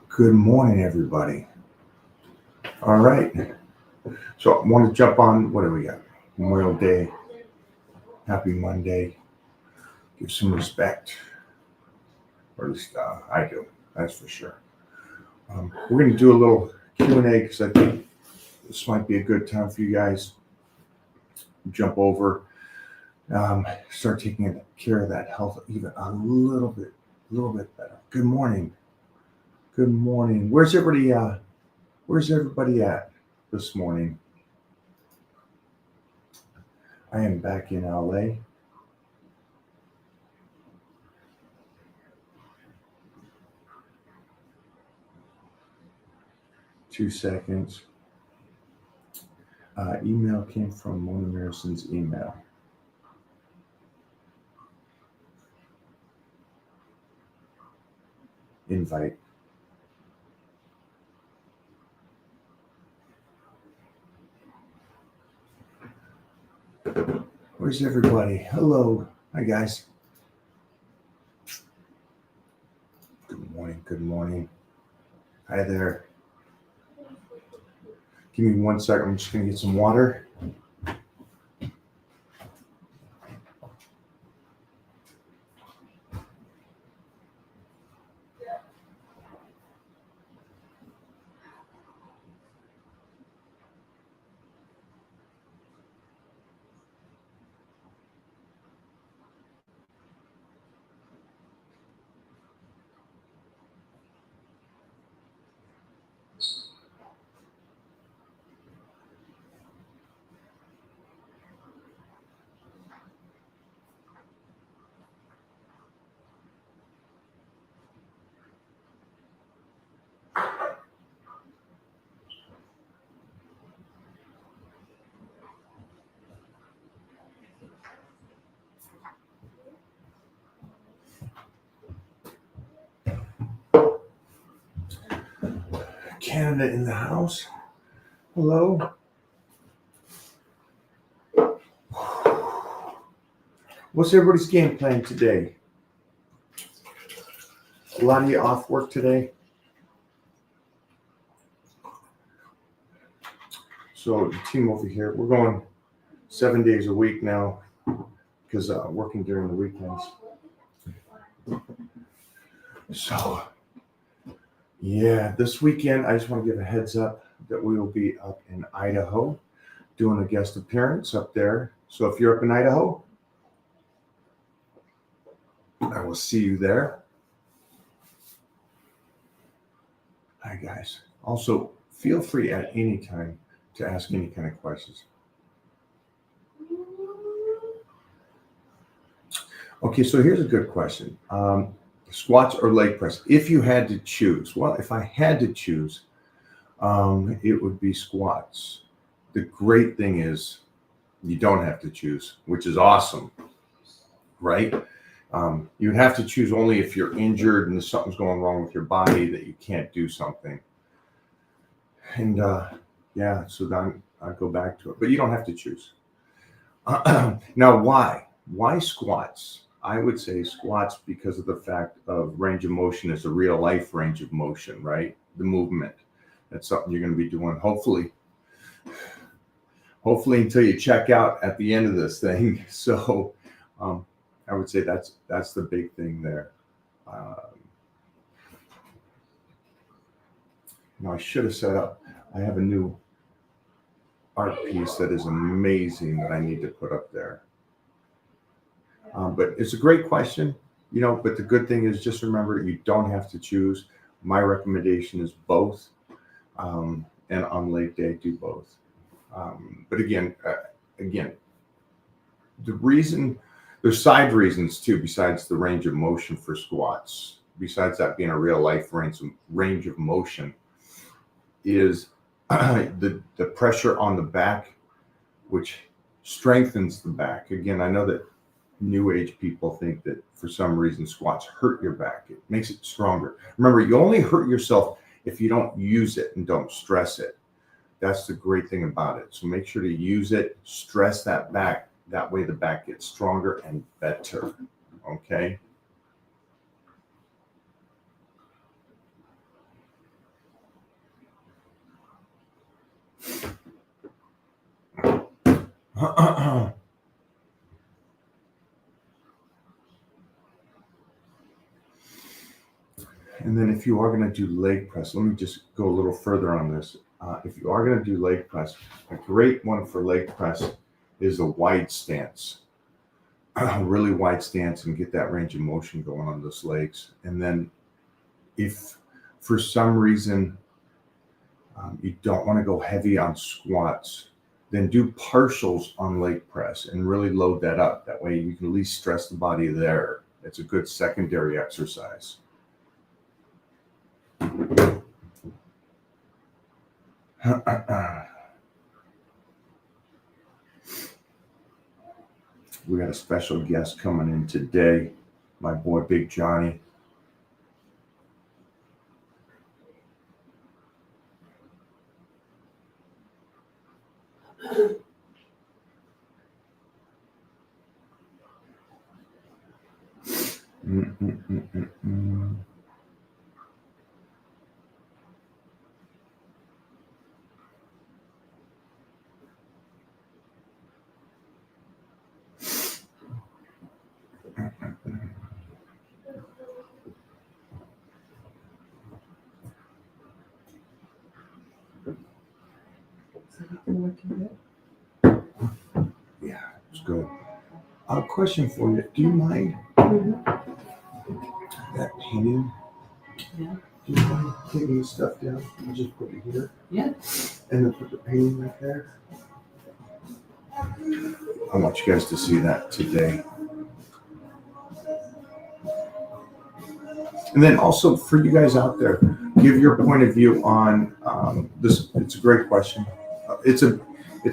Good morning, everybody. All right. So I want to jump on. What do we got? Memorial Day. Happy Monday. Give some respect. Or at least I do. That's for sure. We're going to do a little Q&A because I think this might be a good time for you guys. Jump over. Start taking care of that health even a little bit better. Good morning. Good morning. Where's everybody at this morning? I am back in LA. Two seconds. Email came from Mona Marison's email. Invite. Where's everybody? Hello. Hi, guys. Good morning. Good morning. Hi there. Give me 1 second. I'm just going to get some water. Canada in the house. Hello. What's everybody's game plan today? A lot of you off work today. So the team over here, we're going 7 days a week now because working during the weekends. So yeah, this weekend, I just want to give a heads up that we will be up in Idaho doing a guest appearance up there. So if you're up in Idaho, I will see you there. Hi, guys. Also, feel free at any time to ask any kind of questions. Okay, so here's a good question. Squats or leg press? If you had to choose, well, if I had to choose, it would be squats. The great thing is you don't have to choose, which is awesome, right? You'd have to choose only if you're injured and something's going wrong with your body that you can't do something. And yeah, so then I go back to it, but you don't have to choose. Now, why? Why squats? I would say squats because of the fact of range of motion is a real life range of motion, right? The movement. That's something you're going to be doing, hopefully until you check out at the end of this thing. So I would say that's the big thing there. Now I should have set up. I have a new art piece that is amazing that I need to put up there. But it's a great question, but the good thing is just remember you don't have to choose. My recommendation is both. And on leg day, do both. But again, the reason, there's side reasons too, besides the range of motion for squats, besides that being a real life range of motion, is the pressure on the back, which strengthens the back. Again, I know that new age people think that for some reason squats hurt your back. It makes it stronger. Remember, you only hurt yourself if you don't use it and don't stress it. That's the great thing about it. So make sure to use it, stress that back. That way the back gets stronger and better. Okay. And then if you are going to do leg press, let me just go a little further on this. If you are going to do leg press, a great one for leg press is a wide stance. A really wide stance, and get that range of motion going on those legs. And then if for some reason you don't want to go heavy on squats, then do partials on leg press and really load that up. That way you can at least stress the body there. It's a good secondary exercise. We got a special guest coming in today, my boy Big Johnny. Yeah, it's good. A question for you. Do you mind that painting? Yeah. Do you mind taking the stuff down and just put it here? Yeah. And then put the painting right there? I want you guys to see that today. And then also for you guys out there, give your point of view on this. It's a great question. It's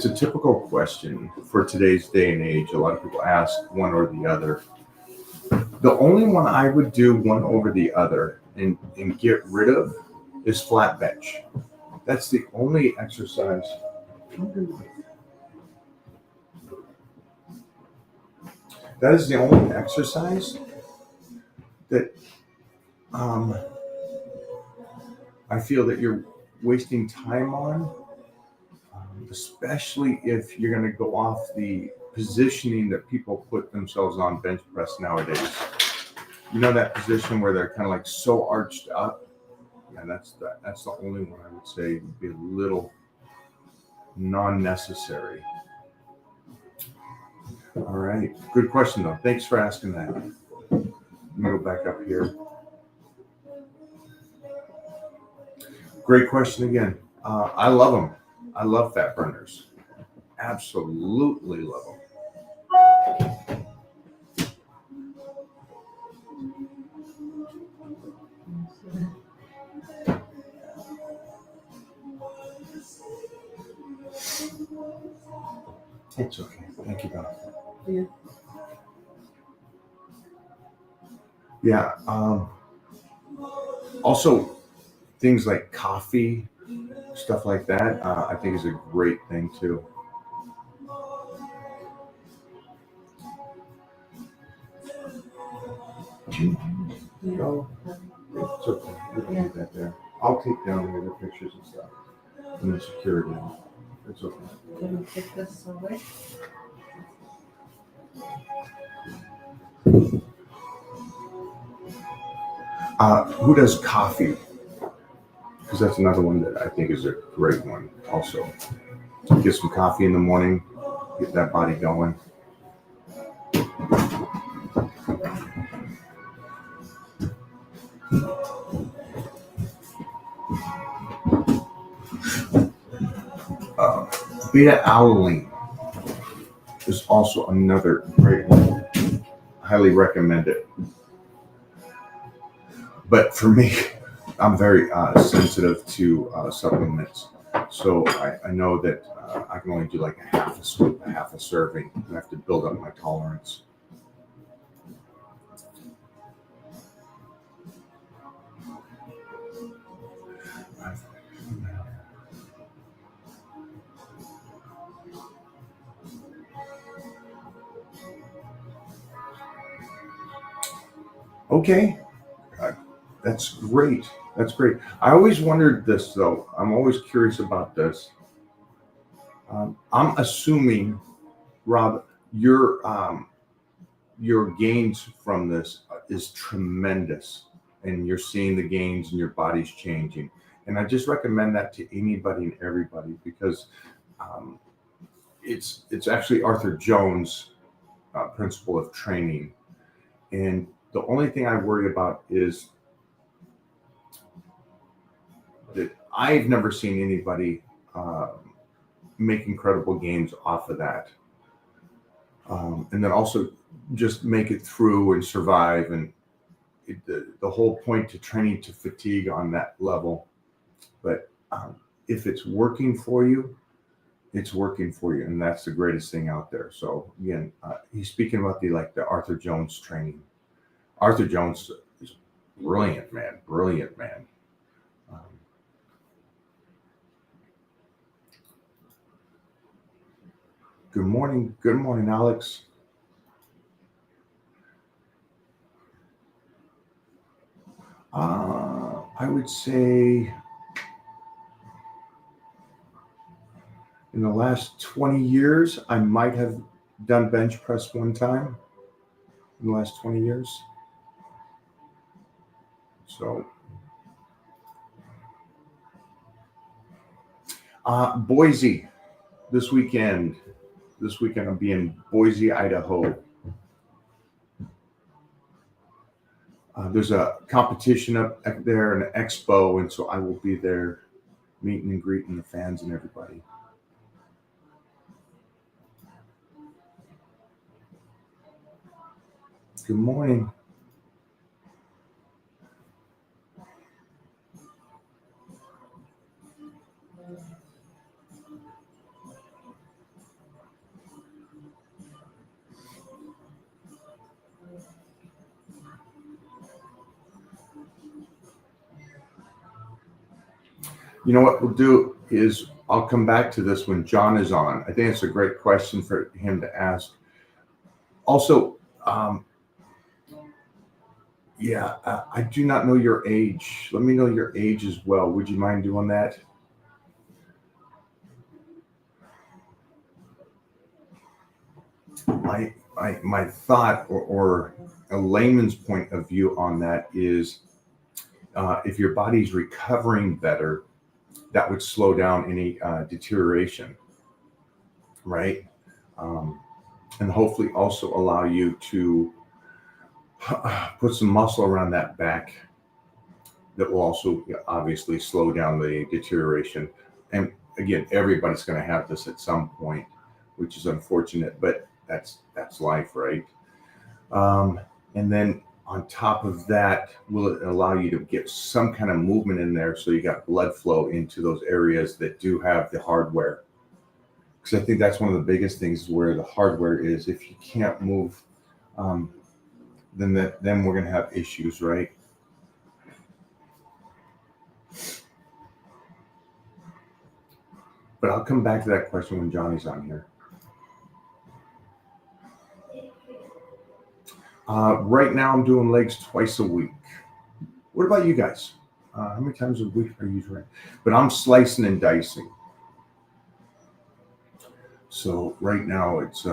a typical question for today's day and age. A lot of people ask one or the other. The only one I would do one over the other and get rid of is flat bench. That's the only exercise. That is the only exercise that I feel that you're wasting time on, especially if you're going to go off the positioning that people put themselves on bench press nowadays. You know that position where they're kind of like so arched up? Yeah, that's the only one I would say would be a little non-necessary. All right, good question though. Thanks for asking that. Let me go back up here. Great question again. I love them. I love fat burners. Absolutely love them. It's okay. Thank you, Don. Yeah. Yeah. Also, things like coffee, stuff like that, I think is a great thing too. No, it's okay. We can leave that there. I'll take down the other pictures and stuff and then secure it in. It's okay. Can we take this away? Who does coffee? Because that's another one that I think is a great one also. Get some coffee in the morning, get that body going. Beta-alanine is also another great one. Highly recommend it. But for me, I'm very sensitive to supplements. So I know that I can only do like a half a scoop, a half a serving. I have to build up my tolerance. Okay, that's great. That's great. I always wondered this though. I'm always curious about this. I'm assuming, Rob, your gains from this is tremendous. and you're seeing the gains and your body's changing. And I just recommend that to anybody and everybody because it's actually Arthur Jones' principle of training. And the only thing I worry about is that I've never seen anybody make incredible gains off of that. And then also just make it through and survive. And the whole point to training to fatigue on that level. But if it's working for you, it's working for you, and that's the greatest thing out there. So again, he's speaking about the Arthur Jones training. Arthur Jones is brilliant, man. Brilliant, man. Good morning, Alex. I would say in the last 20 years, I might have done bench press one time in the last 20 years. So, Boise this weekend. This weekend I'll be in Boise, Idaho. There's a competition up there, an expo, and so I will be there meeting and greeting the fans and everybody. Good morning. You know what we'll do is I'll come back to this when John is on. I think it's a great question for him to ask. Also, I do not know your age. Let me know your age as well. Would you mind doing that? My thought or a layman's point of view on that is if your body's recovering better, that would slow down any deterioration, right? And hopefully also allow you to put some muscle around that back that will also obviously slow down the deterioration. And again, everybody's going to have this at some point, which is unfortunate, but that's life, right? And then on top of that, will it allow you to get some kind of movement in there so you got blood flow into those areas that do have the hardware? Because I think that's one of the biggest things where the hardware is. If you can't move, then we're going to have issues, right? But I'll come back to that question when Johnny's on here. Right now, I'm doing legs twice a week. What about you guys? How many times a week are you doing? But I'm slicing and dicing. So right now, it's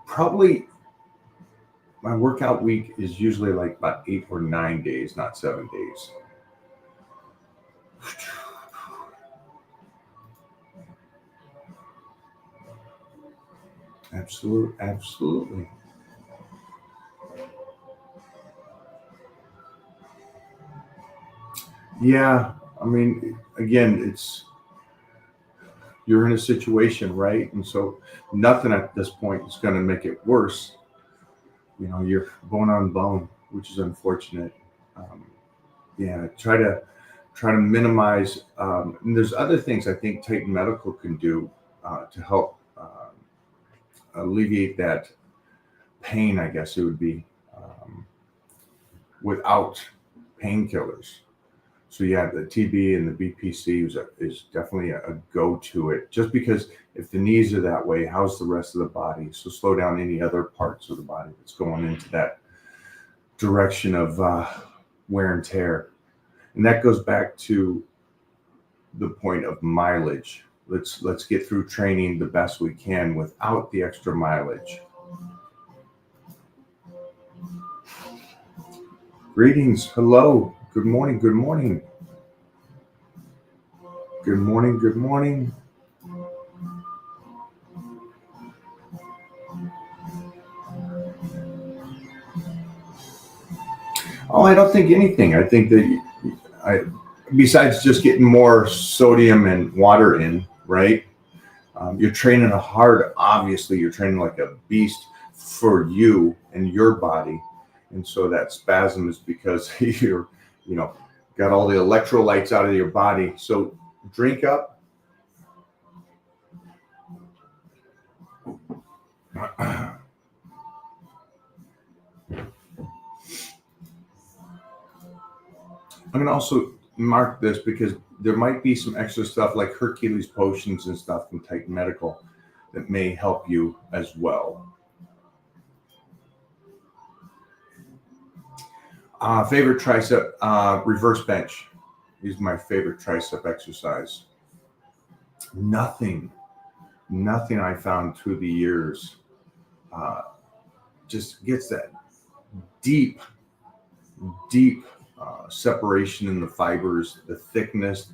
probably my workout week is usually like about 8 or 9 days, not 7 days. Absolutely. Yeah, I mean, again, you're in a situation, right? And so nothing at this point is going to make it worse. You know, you're bone on bone, which is unfortunate. Try to minimize. And there's other things I think Titan Medical can do to help alleviate that pain, I guess it would be, without painkillers. So yeah, the TB and the BPC is definitely a go-to it. Just because if the knees are that way, how's the rest of the body? So slow down any other parts of the body that's going into that direction of wear and tear. And that goes back to the point of mileage. Let's get through training the best we can without the extra mileage. Greetings. Hello. Good morning. Good morning. Good morning. Good morning. Oh, I don't think anything. I think that I, besides just getting more sodium and water in, right? You're training hard. Obviously, you're training like a beast for you and your body, and so that spasm is because you're, you know, got all the electrolytes out of your body. So drink up. I'm going to also mark this because there might be some extra stuff like Hercules potions and stuff from Titan Medical that may help you as well. Favorite tricep, reverse bench is my favorite tricep exercise. Nothing I found through the years uh, just gets that deep, deep separation in the fibers, the thickness,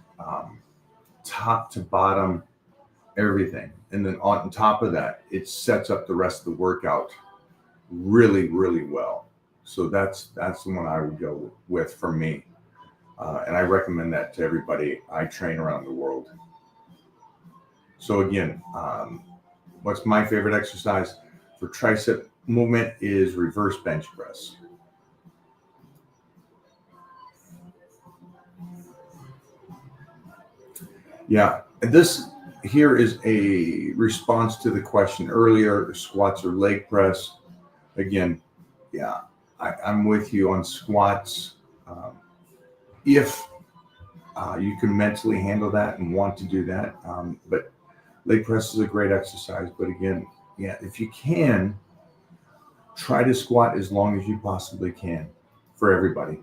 top to bottom, everything. And then on top of that, it sets up the rest of the workout really, really well. So that's the one I would go with for me. And I recommend that to everybody I train around the world. So again, what's my favorite exercise for tricep movement is reverse bench press. Yeah, this here is a response to the question earlier, squats or leg press. Again, yeah, I'm with you on squats. If you can mentally handle that and want to do that, but leg press is a great exercise. But again, yeah, if you can, try to squat as long as you possibly can for everybody.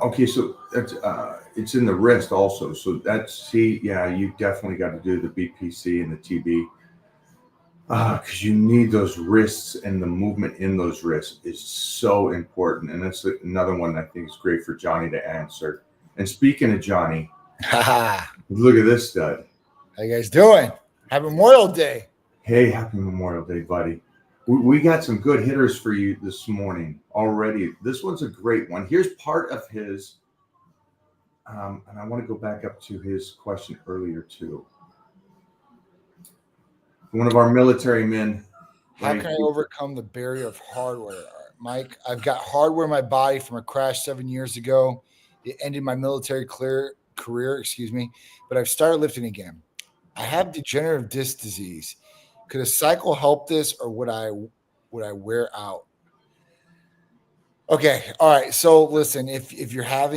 Okay, so that's it's in the wrist also. So that's yeah, you definitely got to do the BPC and the TB because you need those wrists and the movement in those wrists is so important. And that's another one I think is great for Johnny to answer. And speaking of Johnny, look at this stud. How you guys doing? Happy Memorial Day. Hey, happy Memorial Day, buddy. We got some good hitters for you this morning already. This one's a great one. Here's part of his, and I want to go back up to his question earlier too. One of our military men. How can I overcome the barrier of hardware? Mike, I've got hardware in my body from a crash 7 years ago. It ended my military career, but I've started lifting again. I have degenerative disc disease. Could a cycle help this, or would I wear out? Okay, all right. So listen, if you have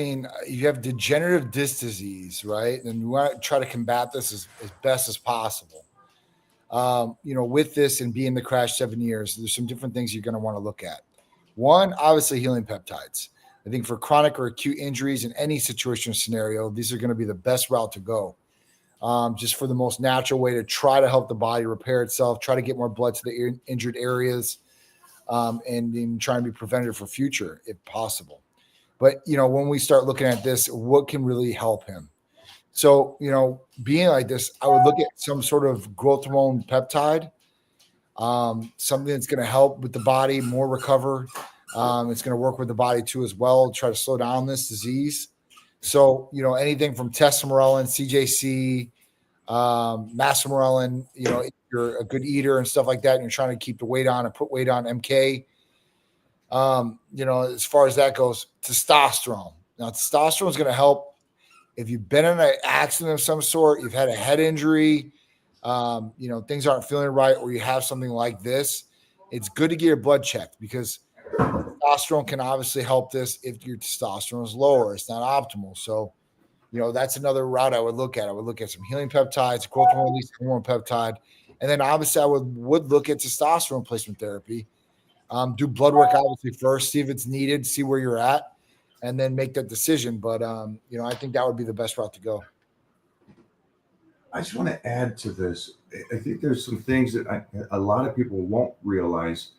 degenerative disc disease, right, then you want to try to combat this as best as possible. With this and being the crash 7 years, there's some different things you're going to want to look at. One, obviously healing peptides. I think for chronic or acute injuries in any situation or scenario, these are going to be the best route to go. Just for the most natural way to try to help the body repair itself, try to get more blood to the injured areas, and then try and be preventative for future if possible. But, when we start looking at this, what can really help him? So, being like this, I would look at some sort of growth hormone peptide, something that's going to help with the body more recover. It's going to work with the body too as well, try to slow down this disease. So, anything from testosterone, CJC, masomorelin, if you're a good eater and stuff like that, and you're trying to keep the weight on and put weight on MK, as far as that goes, testosterone. Now, testosterone is going to help if you've been in an accident of some sort, you've had a head injury, things aren't feeling right, or you have something like this. It's good to get your blood checked because testosterone can obviously help this if your testosterone is lower. It's not optimal. So, that's another route I would look at. I would look at some healing peptides, growth hormone release hormone peptide, and then obviously I would look at testosterone replacement therapy. Do blood work obviously first, see if it's needed, see where you're at, and then make that decision. But I think that would be the best route to go. I just want to add to this. I think there's some things that a lot of people won't realize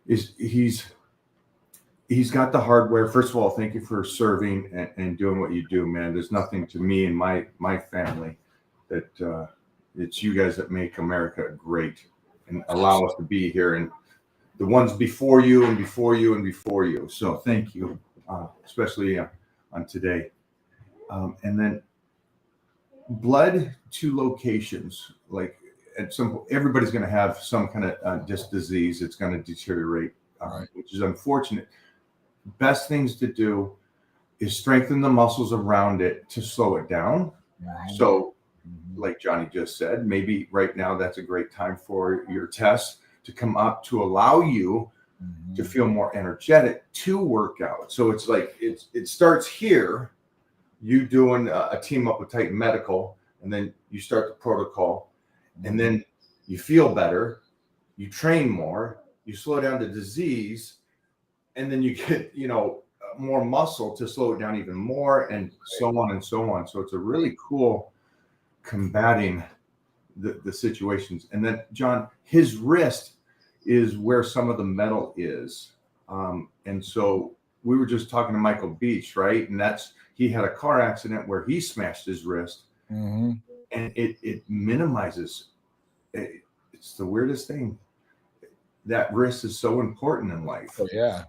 is he's got the hardware. First of all, thank you for serving and doing what you do, man. There's nothing to me and my family that it's you guys that make America great and allow us to be here, and the ones before you and before you and before you. So thank you, especially on today. And then blood to locations, like at some everybody's going to have some kind of disc disease. It's going to deteriorate, which is unfortunate. Best things to do is strengthen the muscles around it to slow it down. So like Johnny just said, maybe right now that's a great time for your tests to come up to allow you to feel more energetic to work out. So it's like it starts here, you doing a team up with Titan Medical, and then you start the protocol, and then you feel better, you train more, you slow down the disease, and then you get, more muscle to slow it down even more, and so on and so on. So it's a really cool combating the situations. And then John, his wrist is where some of the metal is. And so we were just talking to Michael Beach, right? And he had a car accident where he smashed his wrist, and it minimizes. It's the weirdest thing. That wrist is so important in life. Oh, yeah.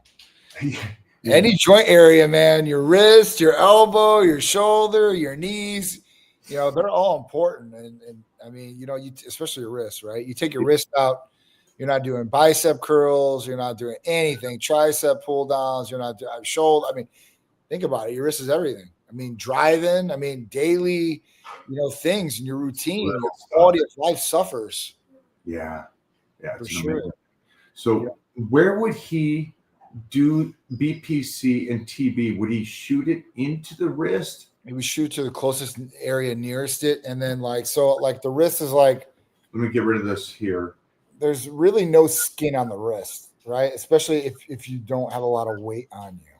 Any joint area, man, your wrist, your elbow, your shoulder, your knees, they're all important. And I mean, especially your wrist, right? You take your wrist out, you're not doing bicep curls, you're not doing anything, tricep pull downs, you're not doing shoulder. I mean, think about it. Your wrist is everything. I mean, driving, daily, things in your routine, your quality of life suffers. Yeah, for sure. Amazing. So where would he do BPC and TB? Would he shoot it into the wrist? He would shoot to the closest area nearest it. And then the wrist is like, let me get rid of this here. There's really no skin on the wrist, right? Especially if you don't have a lot of weight on you.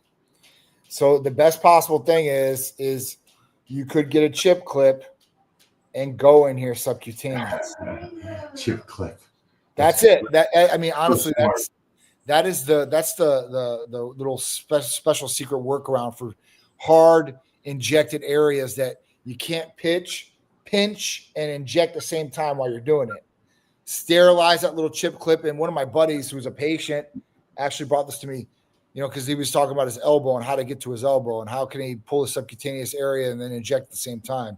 So the best possible thing is you could get a chip clip and go in here subcutaneous. Chip clip. That's it. Honestly, that's the little special secret workaround for hard injected areas that you can't pinch, and inject at the same time while you're doing it. Sterilize that little chip clip. And one of my buddies who's a patient actually brought this to me, because he was talking about his elbow and how to get to his elbow and how can he pull the subcutaneous area and then inject at the same time.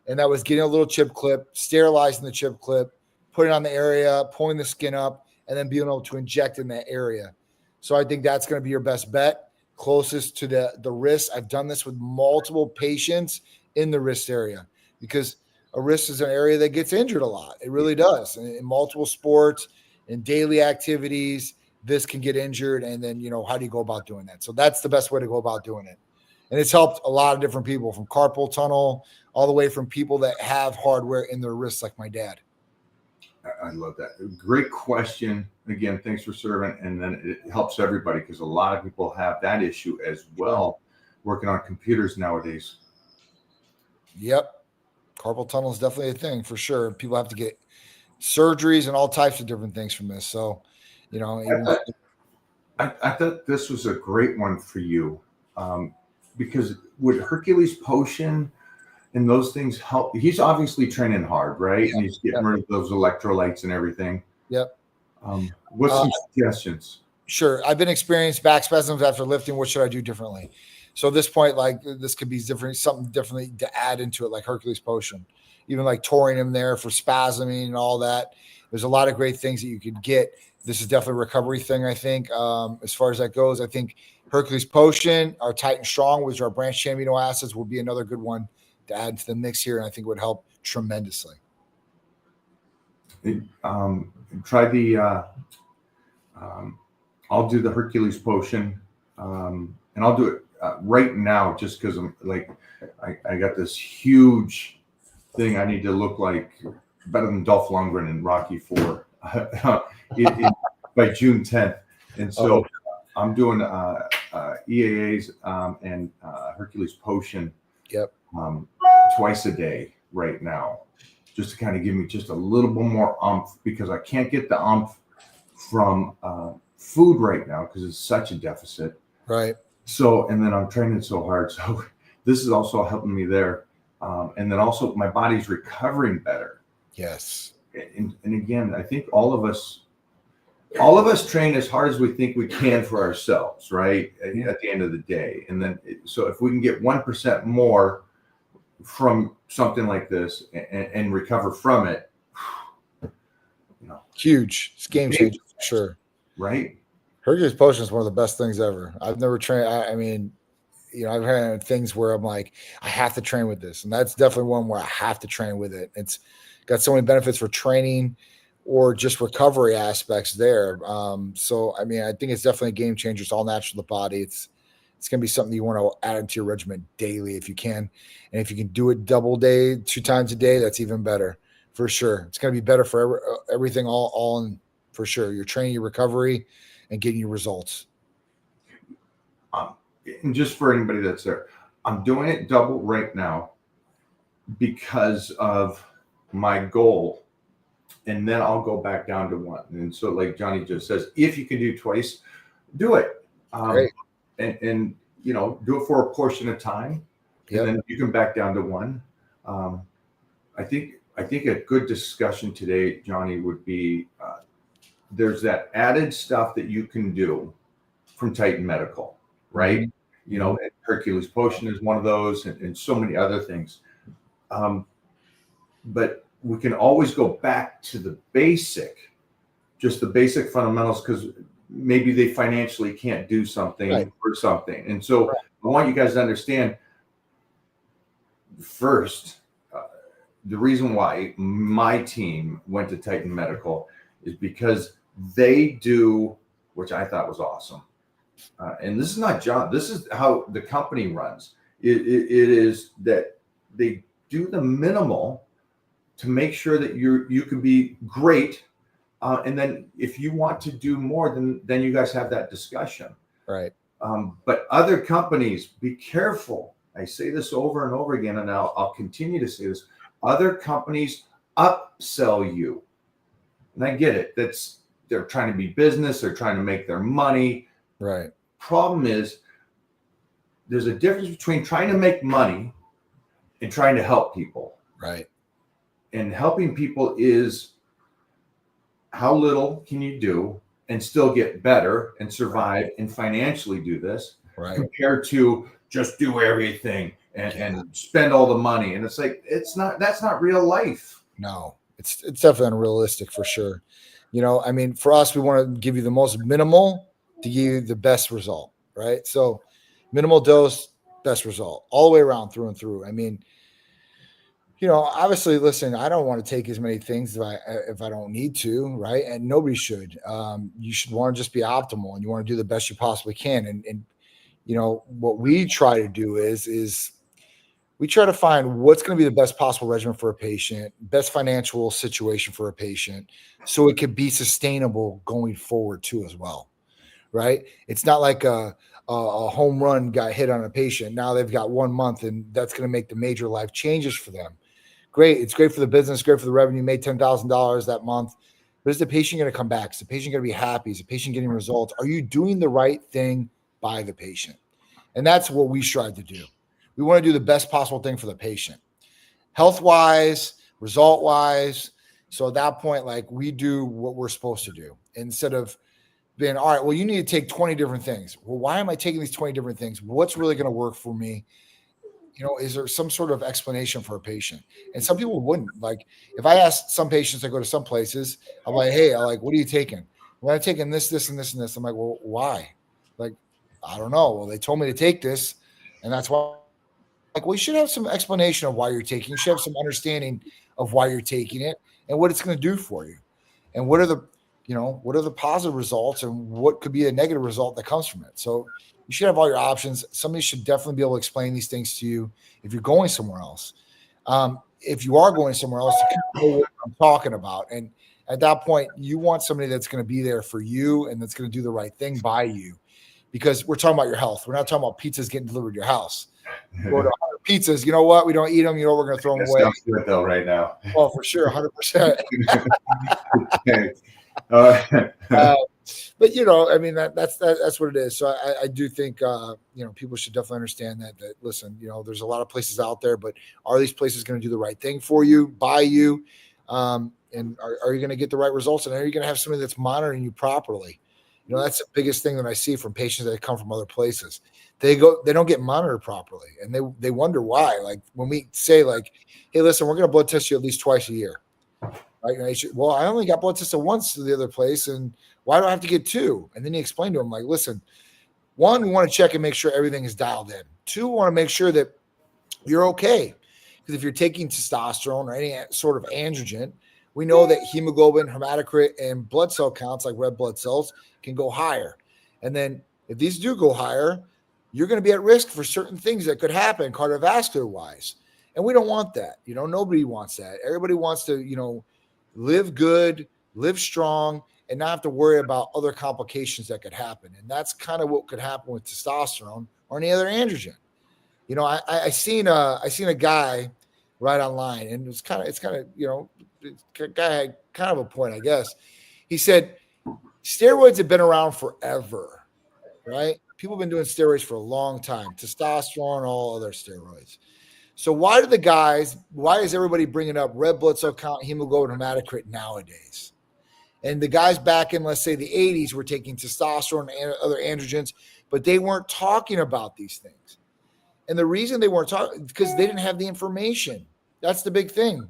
And that was getting a little chip clip, sterilizing the chip clip, putting it on the area, pulling the skin up, and then being able to inject in that area. So I think that's going to be your best bet, closest to the wrist. I've done this with multiple patients in the wrist area because a wrist is an area that gets injured a lot. It really does. In multiple sports, in daily activities, this can get injured. And then, how do you go about doing that? So that's the best way to go about doing it. And it's helped a lot of different people, from carpal tunnel all the way from people that have hardware in their wrists like my dad. I love that. Great question. Again, thanks for serving. And then it helps everybody because a lot of people have that issue as well, working on computers nowadays. Yep. Carpal tunnel is definitely a thing for sure. People have to get surgeries and all types of different things from this. So, I thought this was a great one for you because would Hercules Potion and those things help? He's obviously training hard, right? Yeah. And he's getting rid of those electrolytes and everything. Yep. What's some suggestions? Sure. I've been experienced back spasms after lifting. What should I do differently? So at this point, this could be something differently to add into it, like Hercules Potion, even like Torium there for spasming and all that. There's a lot of great things that you could get. This is definitely a recovery thing, I think. As far as that goes, I think Hercules Potion, our Titan Strong, which are branched chain amino acids, will be another good one to add to the mix here, and I think would help tremendously. Try the I'll do the Hercules Potion, and I'll do it right now just because I'm I got this huge thing I need to look like better than Dolph Lundgren in Rocky IV by June 10th. And so I'm doing EAAs and Hercules Potion Yep. Twice a day. right now, just to kind of give me just a little bit more umph, because I can't get the umph from food right now because it's such a deficit. Right. So, and then I'm training so hard. So this is also helping me there. And then also my body's recovering better. Yes. And again, I think all of us train as hard as we think we can for ourselves, right? At the end of the day. And then, so if we can get 1% more from something like this and recover from it, huge. It's game changer for sure. Right. Hercules Potion is one of the best things ever. I've never trained. I mean, I've had things where I'm like, I have to train with this. And that's definitely one where I have to train with it. It's got so many benefits for training or just recovery aspects there. So, I mean, I think it's definitely a game changer. It's all natural to the body. It's going to be something you want to add into your regimen daily if you can. And if you can do it double day, 2 times a day, that's even better for sure. It's going to be better for everything all in for sure. Your training, your recovery, and getting your results. And just for anybody that's there, I'm doing it double right now because of my goal. And then I'll go back down to 1. And so like Johnny just says, if you can do twice, do it. And do it for a portion of time. And then you can back down to 1. I think a good discussion today, Johnny, would be there's that added stuff that you can do from Titan Medical, right? Mm-hmm. And Hercules Potion is one of those, and so many other things. But we can always go back to the just the basic fundamentals, because maybe they financially can't do something or something. And so I want you guys to understand first, the reason why my team went to Titan Medical is because they do, which I thought was awesome. And this is not John. This is how the company runs. It is that they do the minimal to make sure that you can be great. And then if you want to do more, then you guys have that discussion. Right. But other companies, be careful. I say this over and over again, and I'll continue to say this. Other companies upsell you. And I get it. They're trying to be business. They're trying to make their money. Right. Problem is, there's a difference between trying to make money and trying to help people. Right. And helping people is how little can you do and still get better and survive and financially do this, compared to just do everything and spend all the money. And it's like, that's not real life. No, it's definitely unrealistic for sure. I mean, for us, we want to give you the most minimal to give you the best result, right? So minimal dose, best result all the way around, through and through. I mean, obviously, listen, I don't want to take as many things if I don't need to, right? And nobody should. You should want to just be optimal, and you want to do the best you possibly can. And what we try to do is we try to find what's going to be the best possible regimen for a patient, best financial situation for a patient, so it could be sustainable going forward too as well, right? It's not like a home run got hit on a patient. Now they've got 1 month, and that's going to make the major life changes for them. Great. It's great for the business, great for the revenue, made $10,000 that month. But is the patient going to come back? Is the patient going to be happy? Is the patient getting results? Are you doing the right thing by the patient? And that's what we strive to do. We want to do the best possible thing for the patient, health-wise, result-wise. So at that point, like, we do what we're supposed to do instead of being, all right, well, you need to take 20 different things. Well, why am I taking these 20 different things? What's really going to work for me? Is there some sort of explanation for a patient? And some people wouldn't. Like, if I ask some patients, I go to some places, I'm like, hey, what are you taking? Well, I'm taking this, this, and this, and this. I'm like, well, why? Like, I don't know. Well, they told me to take this, and that's why. Like, we should have some explanation of why you're taking. You should have some understanding of why you're taking it and what it's going to do for you, and what are the positive results and what could be a negative result that comes from it. So you should have all your options. Somebody should definitely be able to explain these things to you if you're going somewhere else. If you are going somewhere else, you can know what I'm talking about. And at that point, you want somebody that's going to be there for you and that's going to do the right thing by you, because we're talking about your health. We're not talking about pizzas getting delivered to your house. Go to pizzas. You know what? We don't eat them. You know, we're going to throw them That away. sounds good though right now. Oh, for sure. 100%. Okay. But you know, I mean, that's what it is. So I do think you know, people should definitely understand that listen, you know, there's a lot of places out there, but are these places going to do the right thing for you, by you, and are you going to get the right results, and are you going to have somebody that's monitoring you properly? You know, that's the biggest thing that I see from patients that come from other places. They don't get monitored properly, and they wonder why. Like when we say like, hey, listen, we're going to blood test you at least twice a year. Right? Well, I only got blood tested once to the other place, and why do I have to get two? And then you explain to them, like, listen, one, we want to check and make sure everything is dialed in. Two, we want to make sure that you're okay. Because if you're taking testosterone or any sort of androgen, we know that hemoglobin, hematocrit, and blood cell counts, like red blood cells, can go higher. And then if these do go higher, you're going to be at risk for certain things that could happen cardiovascular wise. And we don't want that. You know, nobody wants that. Everybody wants to, you know, live good, live strong, and not have to worry about other complications that could happen. And that's kind of what could happen with testosterone or any other androgen. You know, I seen a guy right online, and it's kind of, you know, guy had kind of a point, I guess. He said steroids have been around forever, right? People have been doing steroids for a long time, testosterone, all other steroids. So why is everybody bringing up red blood cell count, hemoglobin, hematocrit nowadays? And the guys back in, let's say, the 80s were taking testosterone and other androgens, but they weren't talking about these things. And the reason they weren't talking, because they didn't have the information. That's the big thing.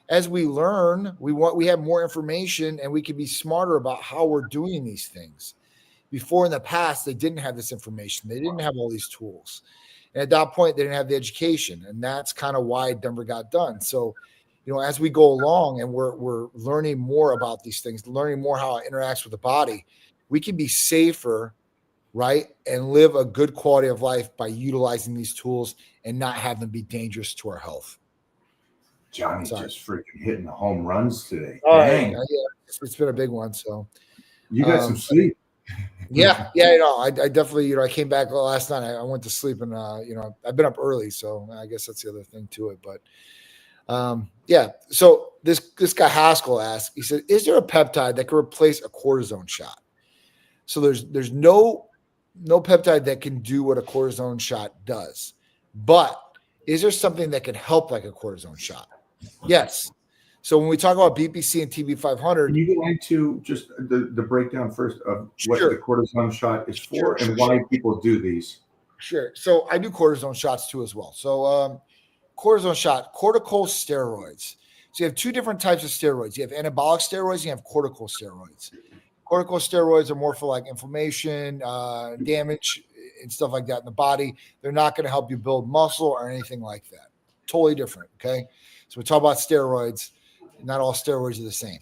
As we learn, we have more information, and we can be smarter about how we're doing these things. Before in the past, they didn't have this information. They didn't have all these tools. And at that point, they didn't have the education. And that's kind of why it never got done. So, you know, as we go along and we're learning more about these things, learning more how it interacts with the body, we can be safer, right? And live a good quality of life by utilizing these tools and not have them be dangerous to our health. Johnny's just freaking hitting the home runs today. All Dang. right. Yeah, it's been a big one. So you got some sleep. Yeah, you know, I definitely, you know, I came back last night. I went to sleep, and you know, I've been up early, so I guess that's the other thing to it. But yeah. So this guy Haskell asked, he said, "Is there a peptide that can replace a cortisone shot?" So there's no peptide that can do what a cortisone shot does, but is there something that can help like a cortisone shot? Yes. So when we talk about BPC and TB500, can you go into just the breakdown first of what the cortisone shot is for and why people do these? Sure. So I do cortisone shots too as well. So cortisone shot, corticosteroids. So you have two different types of steroids. You have anabolic steroids and you have corticosteroids. Corticosteroids are more for like inflammation, damage, and stuff like that in the body. They're not going to help you build muscle or anything like that. Totally different. Okay. So we talk about steroids. Not all steroids are the same.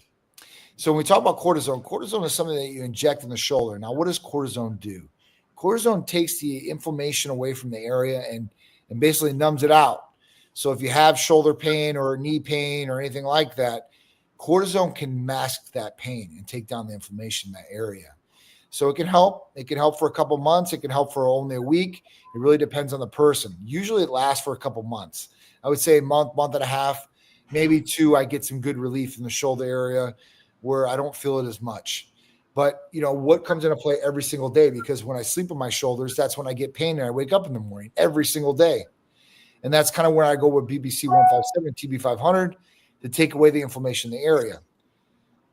So when we talk about cortisone is something that you inject in the shoulder. Now, what does cortisone do? Cortisone takes the inflammation away from the area and basically numbs it out. So if you have shoulder pain or knee pain or anything like that, cortisone can mask that pain and take down the inflammation in that area. So it can help. It can help for a couple months. It can help for only a week. It really depends on the person. Usually it lasts for a couple months. I would say a month and a half, maybe two. I get some good relief in the shoulder area where I don't feel it as much. But, you know, what comes into play every single day? Because when I sleep on my shoulders, that's when I get pain and I wake up in the morning every single day. And that's kind of where I go with BBC 157, TB500 to take away the inflammation in the area.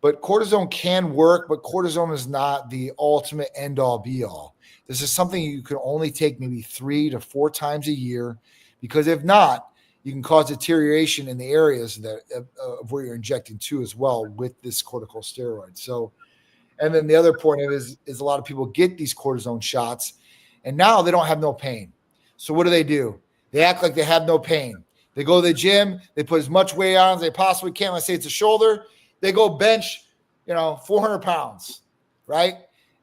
But cortisone can work, but cortisone is not the ultimate end-all be-all. This is something you can only take maybe 3 to 4 times a year, because if not, you can cause deterioration in the areas that of where you're injecting to as well with this corticosteroid. So, and then the other point of it is a lot of people get these cortisone shots, and now they don't have no pain. So what do? They act like they have no pain. They go to the gym, they put as much weight on as they possibly can. Let's say it's a shoulder. They go bench, 400 pounds, right?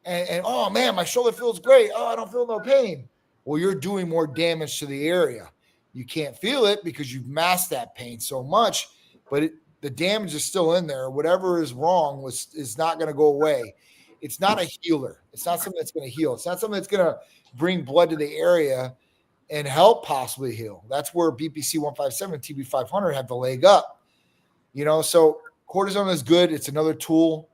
And oh man, my shoulder feels great. Oh, I don't feel no pain. Well, you're doing more damage to the area. You can't feel it because you've masked that pain so much, but the damage is still in there. Whatever is wrong is not going to go away. It's not a healer. It's not something that's going to heal. It's not something that's going to bring blood to the area and help possibly heal. That's where BPC 157, TB 500 have the leg up. So cortisone is good. It's another tool,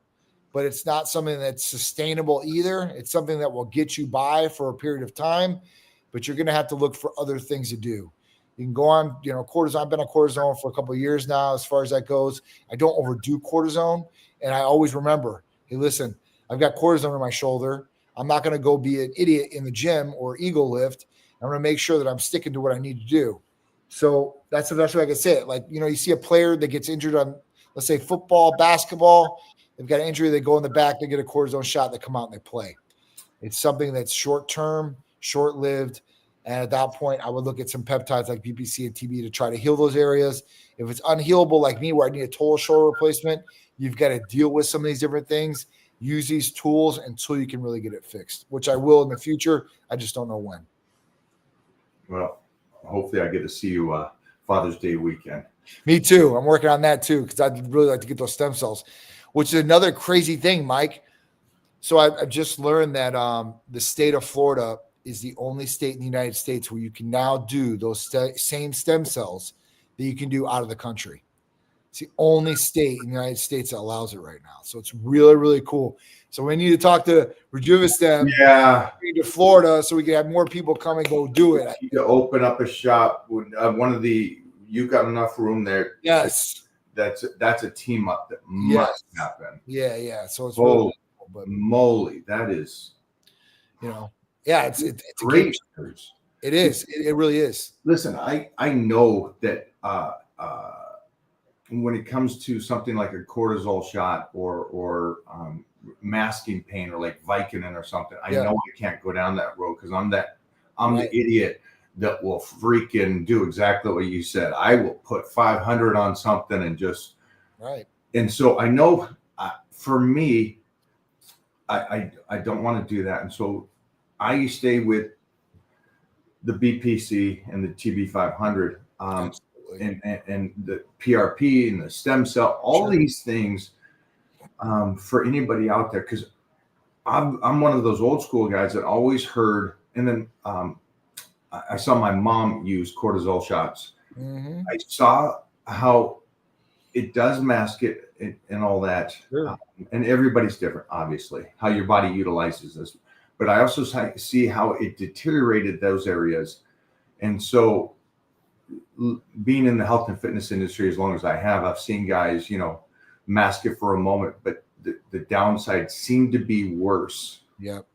but it's not something that's sustainable either. It's something that will get you by for a period of time, but you're going to have to look for other things to do. You can go on, cortisone. I've been on cortisone for a couple of years now. As far as that goes, I don't overdo cortisone. And I always remember, hey, listen, I've got cortisone in my shoulder. I'm not going to go be an idiot in the gym or ego lift. I'm going to make sure that I'm sticking to what I need to do. So that's the best way I can say it. Like, you see a player that gets injured on, let's say, football, basketball. They've got an injury. They go in the back. They get a cortisone shot. They come out and they play. It's something that's short-term, short-lived. And at that point, I would look at some peptides like BPC and TB to try to heal those areas. If it's unhealable like me, where I need a total shoulder replacement, you've got to deal with some of these different things. Use these tools until you can really get it fixed, which I will in the future. I just don't know when. Well, hopefully I get to see you Father's Day weekend. Me too. I'm working on that too because I'd really like to get those stem cells, which is another crazy thing, Mike. So I've just learned that the state of Florida is the only state in the United States where you can now do those same stem cells that you can do out of the country. It's the only state in the United States that allows it right now. So it's really, really cool. So we need to talk to Rejuvistem to Florida so we can have more people come and go do it. You need to open up a shop. You got enough room there. Yes. That's a team up that must happen. Yeah. So it's really cool, but moly, that is, it's great. It is. It really is. Listen, I know that when it comes to something like a cortisol shot or masking pain or like Vicodin or something, I know I can't go down that road because I'm the idiot that will freaking do exactly what you said. I will put 500 on something and just And so I know for me, I don't want to do that, and so I stay with the BPC and the TB 500. And the PRP and the stem cell, all these things for anybody out there, because I'm one of those old school guys that always heard, and then I saw my mom use cortisol shots. Mm-hmm. I saw how it does mask it and all that. Sure. And everybody's different, obviously, how your body utilizes this. But I also see how it deteriorated those areas. And so being in the health and fitness industry as long as I have, I've seen guys, mask it for a moment, but the downside seemed to be worse. Yep.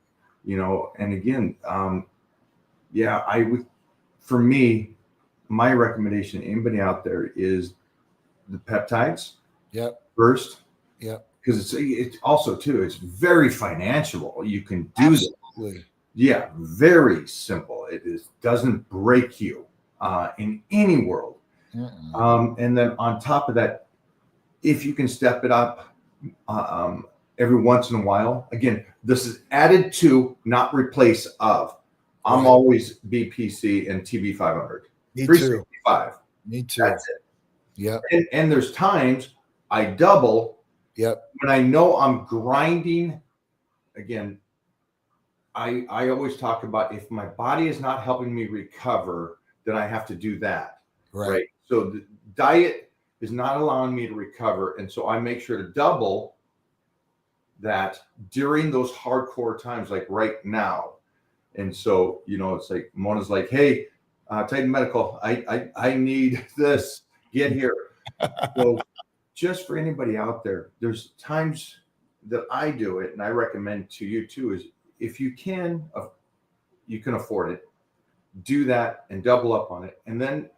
And again, for me, my recommendation to anybody out there is the peptides. Yep. First. Yep. Because it's also too, it's very financial. You can do Absolutely. Yeah, very simple. It doesn't break you in any world. And then on top of that, if you can step it up every once in a while, again, this is added to, not replace of. I'm always BPC and TB 500. Me 365. Too. Me too. That's it. Yeah. And there's times I double. Yep. When I know I'm grinding, again, I always talk about if my body is not helping me recover, then I have to do that. Right. So the diet is not allowing me to recover. And so I make sure to double that during those hardcore times, like right now. And so, it's like Mona's like, hey, Titan Medical, I need this. Get here. So just for anybody out there, there's times that I do it, and I recommend to you too, is if you can afford it, do that and double up on it. And then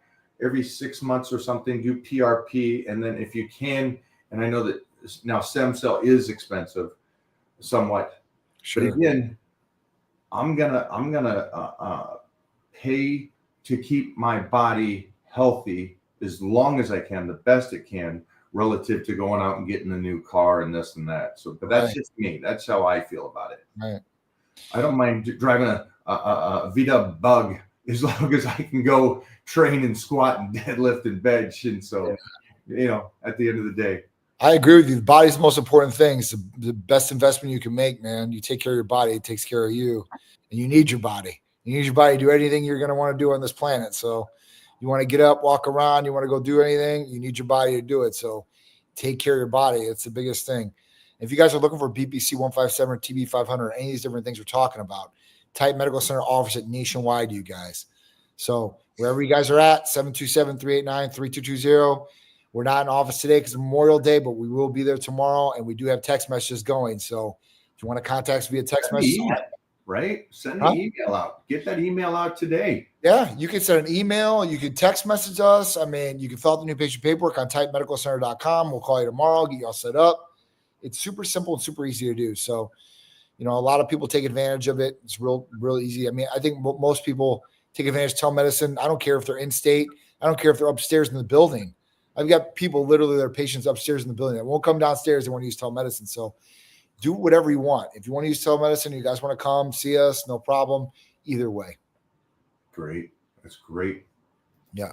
every 6 months or something, do PRP. And then if you can, and I know that now stem cell is expensive somewhat, sure. But again, I'm gonna pay to keep my body healthy as long as I can, the best it can, relative to going out and getting a new car and this and that. So, but that's just me. That's how I feel about it. Right. I don't mind driving a Vita Bug as long as I can go train and squat and deadlift and bench. And so, at the end of the day, I agree with you. The body's the most important thing. It's the best investment you can make, man. You take care of your body, it takes care of you, and you need your body. You need your body to do anything you're going to want to do on this planet. So you want to get up, walk around, you want to go do anything, you need your body to do it. So take care of your body. It's the biggest thing. If you guys are looking for BPC 157 or TB 500, any of these different things we're talking about, Titan Medical Center offers it nationwide, you guys. So wherever you guys are at, 727-389-3220. We're not in office today because it's Memorial Day, but we will be there tomorrow, and we do have text messages going. So if you want to contact us via text message, right? Send the email out. Get that email out today. Yeah, you can send an email. You can text message us. I mean, you can fill out the new patient paperwork on titanmedicalcenter.com. We'll call you tomorrow, get you all set up. It's super simple and super easy to do. So, a lot of people take advantage of it. It's real easy. I mean, I think most people take advantage of telemedicine. I don't care if they're in state. I don't care if they're upstairs in the building. I've got people, literally their patients upstairs in the building that won't come downstairs. They want to use telemedicine. So do whatever you want. If you want to use telemedicine, you guys want to come see us, no problem. Either way. Great. That's great. Yeah.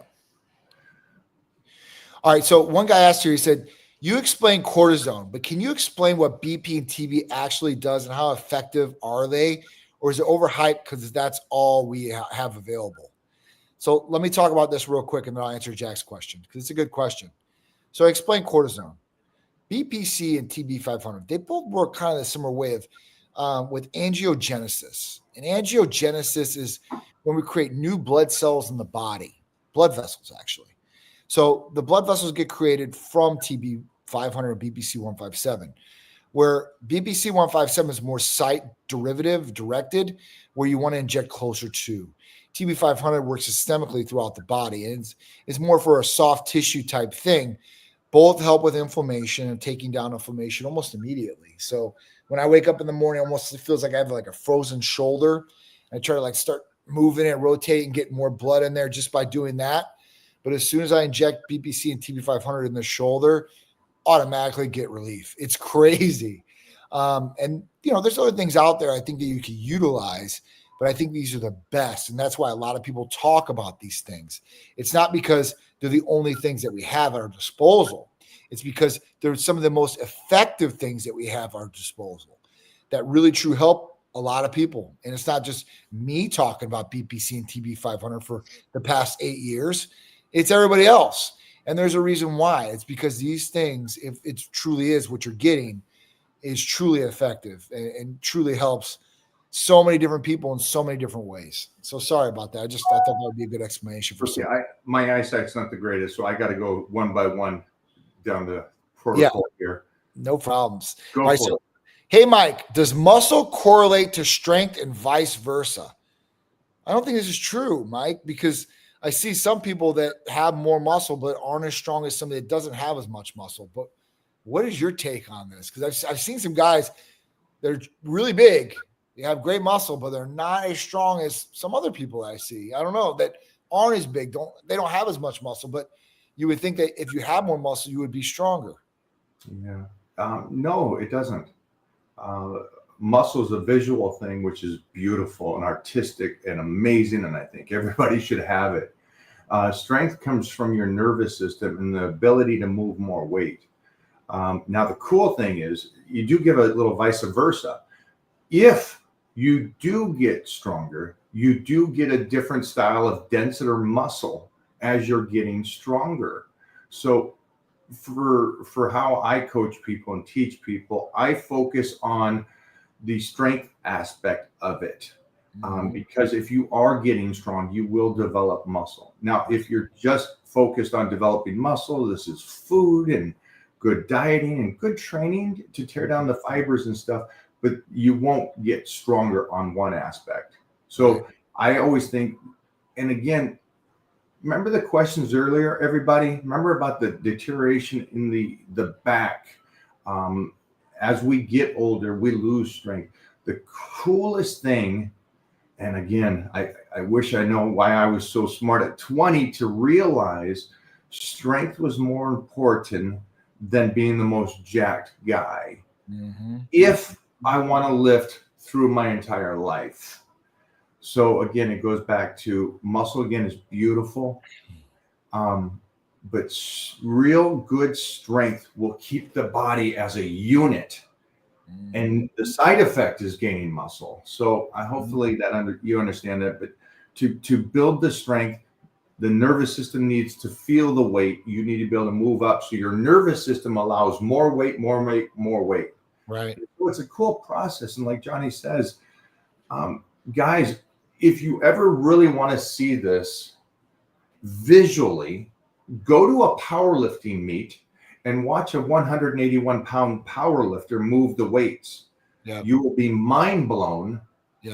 All right. So one guy asked here, he said, you explain cortisone, but can you explain what BP and TB actually does and how effective are they? Or is it overhyped because that's all we have available? So let me talk about this real quick and then I'll answer Jack's question because it's a good question. So I explained cortisone. BPC and TB 500, they both work kind of the similar way of with angiogenesis. And angiogenesis is when we create new blood cells in the body, blood vessels actually. So the blood vessels get created from TB 500 and BPC 157, where BPC 157 is more site derivative directed, where you want to inject closer to. TB 500 works systemically throughout the body, and it's more for a soft tissue type thing. Both help with inflammation and taking down inflammation almost immediately. So when I wake up in the morning, almost it feels like I have like a frozen shoulder. I try to start moving and rotating, get more blood in there just by doing that. But as soon as I inject BPC and TB 500 in the shoulder, automatically get relief. It's crazy. And there's other things out there I think that you can utilize, but I think these are the best. And that's why a lot of people talk about these things. It's not because they're the only things that we have at our disposal. It's because they're some of the most effective things that we have at our disposal that really true help a lot of people. And it's not just me talking about BPC and TB 500 for the past 8 years. It's everybody else. And there's a reason why. It's because these things, if it truly is what you're getting, is truly effective and truly helps so many different people in so many different ways. So sorry about that. I thought that would be a good explanation for my eyesight's not the greatest, so I got to go one by one down the protocol here. No problems. Go for it. Hey, Mike, does muscle correlate to strength and vice versa? I don't think this is true, Mike, because I see some people that have more muscle but aren't as strong as somebody that doesn't have as much muscle. But what is your take on this? Because I've seen some guys that are really big. They have great muscle, but they're not as strong as some other people I see. I don't know, that aren't as big. They don't have as much muscle, but you would think that if you have more muscle, you would be stronger. Yeah. No, it doesn't. Muscle is a visual thing, which is beautiful and artistic and amazing, and I think everybody should have it. Strength comes from your nervous system and the ability to move more weight. Now, the cool thing is you do give a little vice versa. If you do get stronger, you do get a different style of denser muscle as you're getting stronger. So for how I coach people and teach people, I focus on the strength aspect of it. Because if you are getting strong, you will develop muscle. Now, if you're just focused on developing muscle, this is food and good dieting and good training to tear down the fibers and stuff, but you won't get stronger on one aspect. So I always think, and again, remember the questions earlier, everybody? Remember about the deterioration in the back. As we get older, we lose strength. The coolest thing, and again, I wish I know why I was so smart at 20 to realize strength was more important than being the most jacked guy. If I want to lift through my entire life. So again, it goes back to muscle again is beautiful. But real good strength will keep the body as a unit And the side effect is gaining muscle. So I hopefully that you understand that. But to build the strength, the nervous system needs to feel the weight. You need to be able to move up, so your nervous system allows more weight, more weight, more weight. Right. So it's a cool process. And like Johnny says, guys, if you ever really want to see this visually, go to a powerlifting meet and watch a 181-pound power lifter move the weights. Yep. You will be mind blown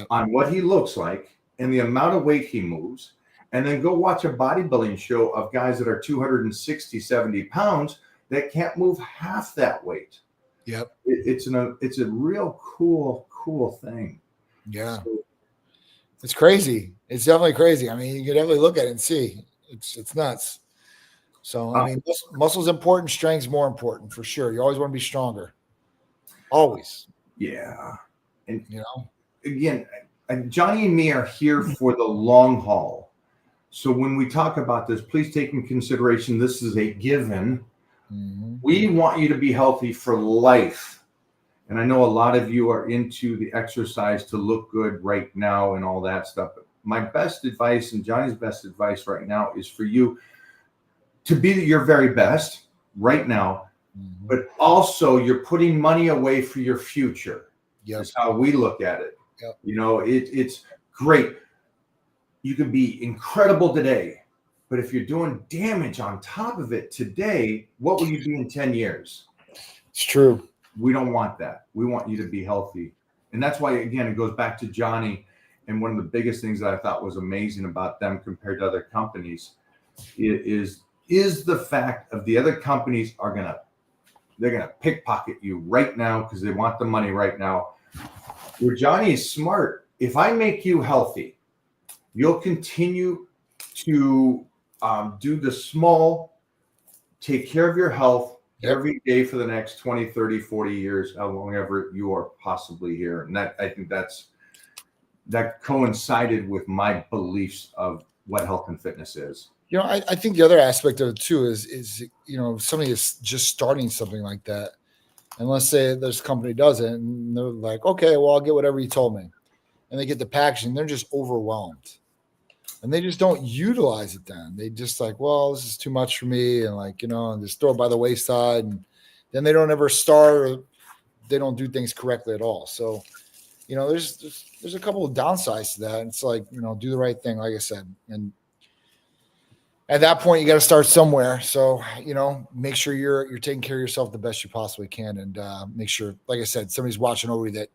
on what he looks like and the amount of weight he moves. And then go watch a bodybuilding show of guys that are 260, 70 pounds that can't move half that weight. Yep. It's a real cool thing. Yeah. So, it's crazy. It's definitely crazy. I mean, you can definitely look at it and see. It's nuts. So, I mean, muscle's important. Strength's more important for sure. You always want to be stronger. Always. Yeah. And, you know, again, Johnny and me are here for the long haul. So when we talk about this, please take in consideration, this is a given. Mm-hmm. We want you to be healthy for life. And I know a lot of you are into the exercise to look good right now and all that stuff. But my best advice and Johnny's best advice right now is for you to be your very best right now, but also you're putting money away for your future. That's how we look at it. Yep. You know, it's great. You can be incredible today, but if you're doing damage on top of it today, what will you be in 10 years? It's true. We don't want that. We want you to be healthy. And that's why, again, it goes back to Johnny. And one of the biggest things that I thought was amazing about them compared to other companies is the fact of the other companies they're going to pickpocket you right now because they want the money right now. Where Johnny is smart. If I make you healthy, you'll continue to do the small, take care of your health every day for the next 20, 30, 40 years, how long ever you are possibly here. And I think that coincided with my beliefs of what health and fitness is. You know, I think the other aspect of it too is you know, somebody is just starting something like that. And let's say this company does it and they're like, okay, well, I'll get whatever you told me. And they get the packaging, they're just overwhelmed. And they just don't utilize it then. They just like, well, this is too much for me. And like, you know, and just throw it by the wayside. And then they don't ever start or they don't do things correctly at all. So, you know, there's a couple of downsides to that. And it's like, you know, do the right thing, like I said. And at that point, you got to start somewhere. So, you know, make sure you're taking care of yourself the best you possibly can. And make sure, like I said, somebody's watching over you that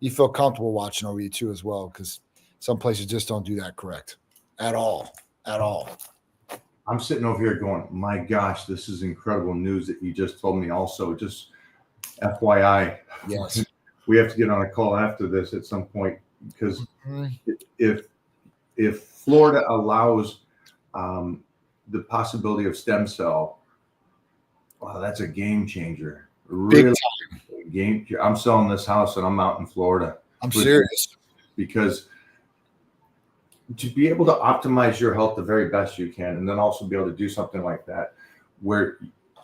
you feel comfortable watching over you too as well. Because some places just don't do that correct. At all. I'm sitting over here going, my gosh, this is incredible news that you just told me also. Just FYI, yes, we have to get on a call after this at some point because if Florida allows the possibility of stem cell, wow, that's a game changer. Really game. I'm selling this house and I'm out in Florida. I'm serious. Because to be able to optimize your health the very best you can, and then also be able to do something like that, where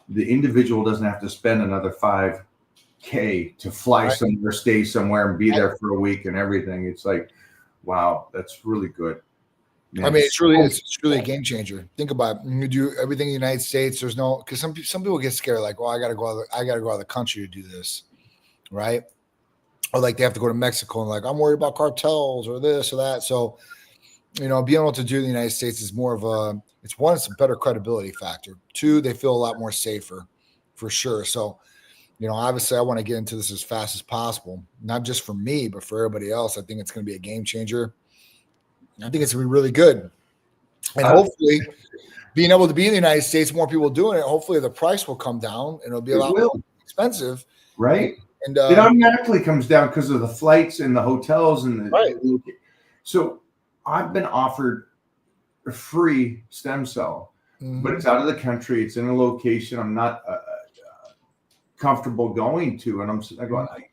the individual doesn't have to spend another $5,000 to fly somewhere, stay somewhere, and be there for a week and everything. It's like, wow, that's really good. Man, I mean, it's really a game changer. Think about it. You do everything in the United States. There's no, because some people get scared, like, well, I got to go out of the country to do this, right? Or like they have to go to Mexico and like, I'm worried about cartels or this or that. So, you know, being able to do in the United States is more of it's a better credibility factor. Two, they feel a lot more safer for sure. So, you know, obviously I want to get into this as fast as possible, not just for me, but for everybody else. I think it's going to be a game changer. I think it's going to be really good. And hopefully being able to be in the United States, more people doing it, hopefully the price will come down and it'll be a lot more expensive. Right. And it automatically comes down because of the flights and the hotels and so I've been offered a free stem cell, but it's out of the country. It's in a location I'm not comfortable going to, and I'm going. I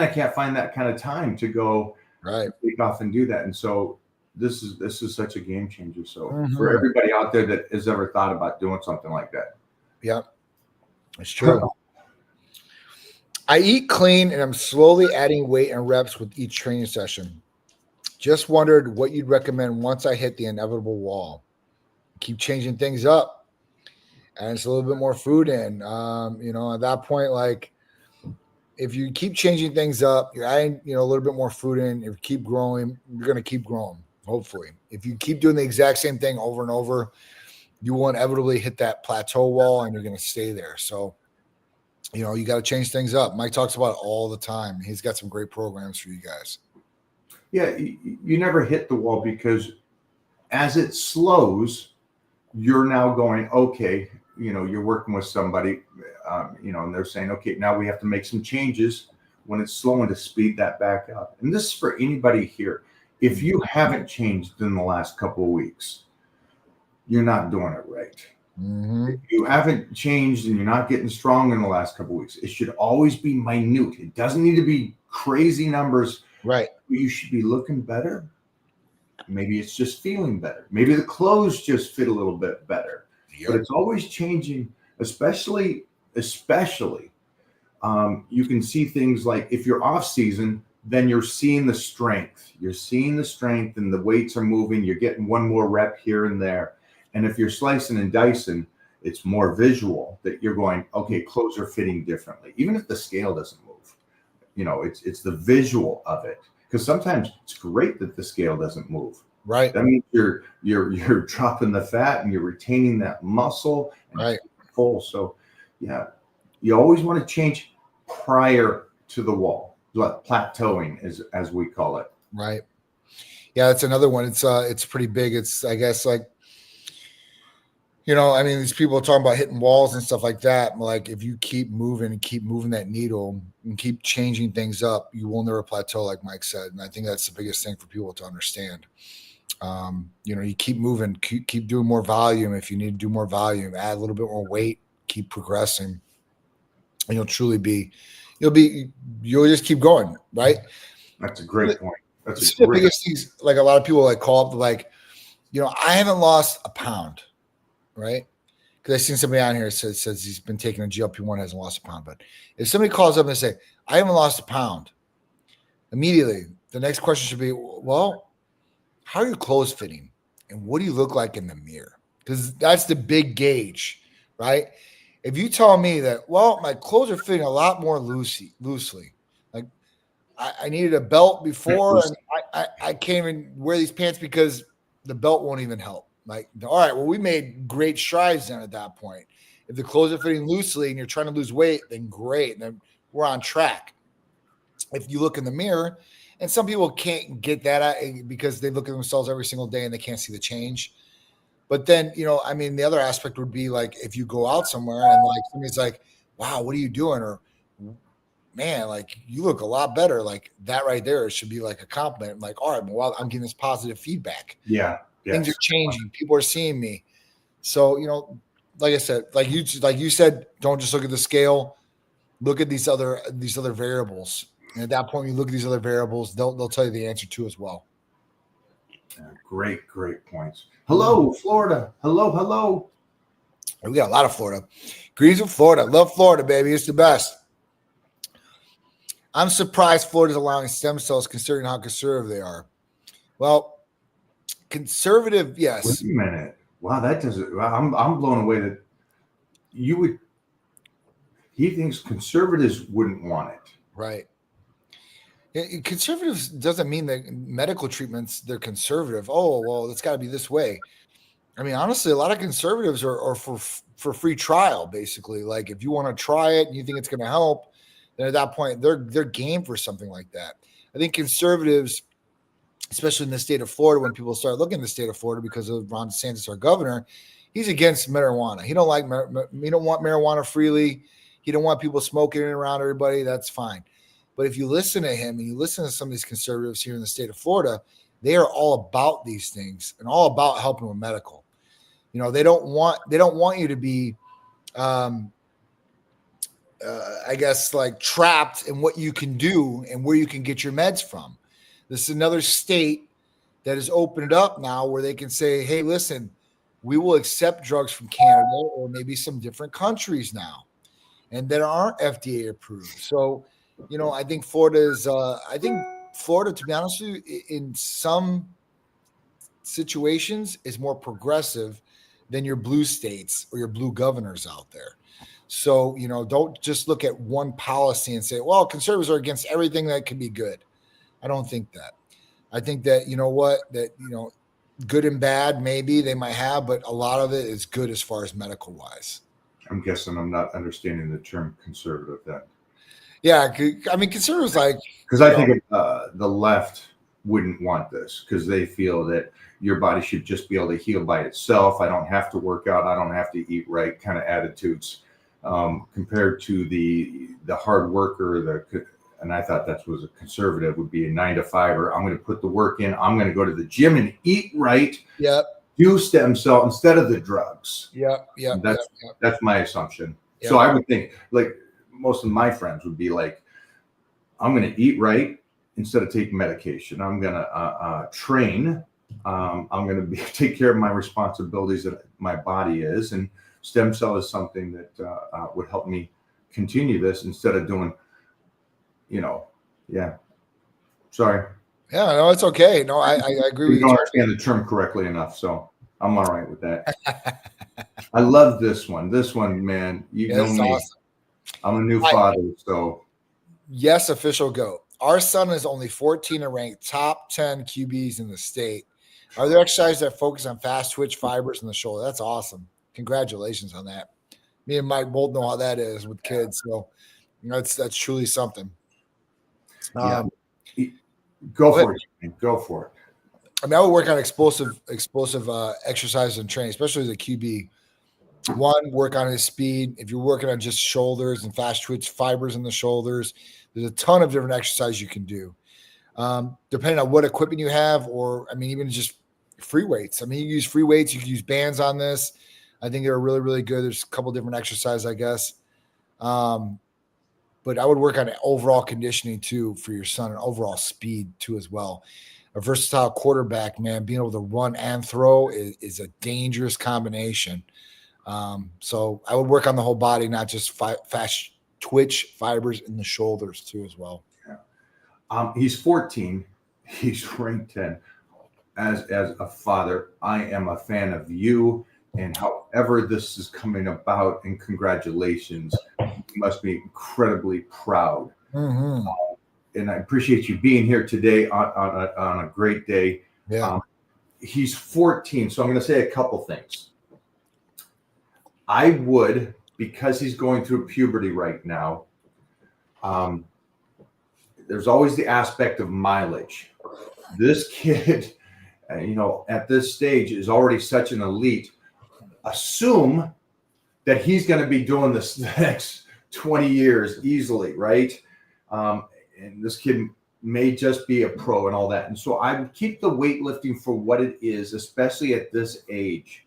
can't find that kind of time to go take off and do that. And so this is such a game changer. So for everybody out there that has ever thought about doing something like that, it's true. I eat clean and I'm slowly adding weight and reps with each training session. Just wondered what you'd recommend once I hit the inevitable wall. Keep changing things up, and it's a little bit more food in. At that point, like if you keep changing things up, you're adding, a little bit more food in. If you keep growing, you're going to keep growing. Hopefully, if you keep doing the exact same thing over and over, you will inevitably hit that plateau wall, and you're going to stay there. So, you got to change things up. Mike talks about it all the time. He's got some great programs for you guys. Yeah, you never hit the wall because as it slows, you're now going, okay, you're working with somebody, and they're saying, okay, now we have to make some changes when it's slowing to speed that back up. And this is for anybody here. If you haven't changed in the last couple of weeks, you're not doing it right. Mm-hmm. If you haven't changed and you're not getting strong in the last couple of weeks, it should always be minute. It doesn't need to be crazy numbers. Right. You should be looking better. Maybe it's just feeling better. Maybe the clothes just fit a little bit better. Yep. But it's always changing, especially you can see things like if you're off season, then you're seeing the strength. You're seeing the strength and the weights are moving. You're getting one more rep here and there. And if you're slicing and dicing, it's more visual that you're going, okay, clothes are fitting differently. Even if the scale doesn't move, it's the visual of it. Because sometimes it's great that the scale doesn't move. Right. That means you're dropping the fat and you're retaining that muscle and right. It's full. So yeah, you always want to change prior to the wall, plateauing as we call it. Right. Yeah, it's another one. It's pretty big. It's, I guess, like, these people are talking about hitting walls and stuff like that. Like if you keep moving that needle and keep changing things up, you will never plateau, like Mike said. And I think that's the biggest thing for people to understand. You keep moving, keep doing more volume. If you need to do more volume, add a little bit more weight, keep progressing. And you'll just keep going. Right. That's a great point. That's the biggest things. Like a lot of people like call up like, I haven't lost a pound. Right? Because I've seen somebody on here says he's been taking a GLP-1, hasn't lost a pound. But if somebody calls up and say, I haven't lost a pound, immediately the next question should be, well, how are your clothes fitting? And what do you look like in the mirror? Because that's the big gauge, right? If you tell me that, well, my clothes are fitting a lot more loosely, like I needed a belt before and I can't even wear these pants because the belt won't even help. Like, all right, well, we made great strides then at that point. If the clothes are fitting loosely and you're trying to lose weight, then great. Then we're on track. If you look in the mirror, and some people can't get that because they look at themselves every single day and they can't see the change. But then, the other aspect would be like if you go out somewhere and like somebody's like, wow, what are you doing? Or, man, like you look a lot better. Like that right there should be like a compliment. Like, all right, well, I'm getting this positive feedback. Yeah. Yes. Things are changing. People are seeing me. So, like I said, like you said, don't just look at the scale. Look at these other variables. And at that point, you look at these other variables, they'll tell you the answer too as well. Yeah, great points. Hello, Florida. Hello. We got a lot of Florida. Greens of Florida. Love Florida, baby. It's the best. I'm surprised Florida's allowing stem cells considering how conservative they are. Well, conservative, yes. Wait a minute. Wow, that doesn't. I'm blown away that you would. He thinks conservatives wouldn't want it. Right. Conservatives doesn't mean that medical treatments they're conservative. Oh, well, it's got to be this way. I mean, honestly, a lot of conservatives are for free trial, basically. Like if you want to try it and you think it's going to help, then at that point they're game for something like that. I think conservatives, especially in the state of Florida, when people start looking at the state of Florida because of Ron DeSantis, our governor, he's against marijuana. He don't want marijuana freely. He don't want people smoking around everybody. That's fine. But if you listen to him and you listen to some of these conservatives here in the state of Florida, they are all about these things and all about helping with medical. They don't want you to be, I guess, like trapped in what you can do and where you can get your meds from. This is another state that has opened up now where they can say, hey, listen, we will accept drugs from Canada or maybe some different countries now. and that aren't FDA approved. So, I think Florida, to be honest with you, in some situations is more progressive than your blue states or your blue governors out there. So, don't just look at one policy and say, well, conservatives are against everything that can be good. I don't think that. I think that, good and bad, maybe they might have, but a lot of it is good as far as medical wise. I'm guessing I'm not understanding the term conservative then. Yeah. I mean, conservatives because I think the left wouldn't want this because they feel that your body should just be able to heal by itself. I don't have to work out. I don't have to eat right kind of attitudes compared to the hard worker, and I thought that was a conservative would be a 9 to 5, or I'm going to put the work in. I'm going to go to the gym and eat right. Yep. Do stem cell instead of the drugs. Yep. That's my assumption. Yep. So I would think like most of my friends would be like, I'm going to eat right instead of taking medication. I'm going to train. I'm going to take care of my responsibilities that my body is, and stem cell is something that would help me continue this instead of doing, yeah. Sorry. Yeah, no, it's okay. No, I agree with you. You don't understand the term correctly enough, so I'm all right with that. I love this one. This one, man, know me. Awesome. I'm a new father, so. Yes, official GOAT. Our son is only 14 and ranked top 10 QBs in the state. Are there exercises that focus on fast twitch fibers in the shoulder? That's awesome. Congratulations on that. Me and Mike both know how that is with kids, so that's truly something. Yeah. Go for it. Go for it. I mean, I would work on explosive exercises and training, especially the QB. One, work on his speed. If you're working on just shoulders and fast twitch fibers in the shoulders, there's a ton of different exercises you can do. Depending on what equipment you have, or even just free weights. I mean, you use free weights, you can use bands on this. I think they're really, really good. There's a couple different exercises, I guess. But I would work on overall conditioning too for your son, and overall speed too as well. A versatile quarterback, man, being able to run and throw is a dangerous combination. So I would work on the whole body, not just fast twitch fibers in the shoulders too as well. Yeah. He's 14. He's ranked 10. As a father, I am a fan of you, and however this is coming about, and congratulations. You must be incredibly proud. Mm-hmm. And I appreciate you being here today on a great day. Yeah. He's 14, so I'm going to say a couple things. I would, because he's going through puberty right now, there's always the aspect of mileage. This kid, at this stage is already such an elite. Assume that he's going to be doing this the next 20 years easily, right? And this kid may just be a pro and all that. And so I would keep the weightlifting for what it is, especially at this age.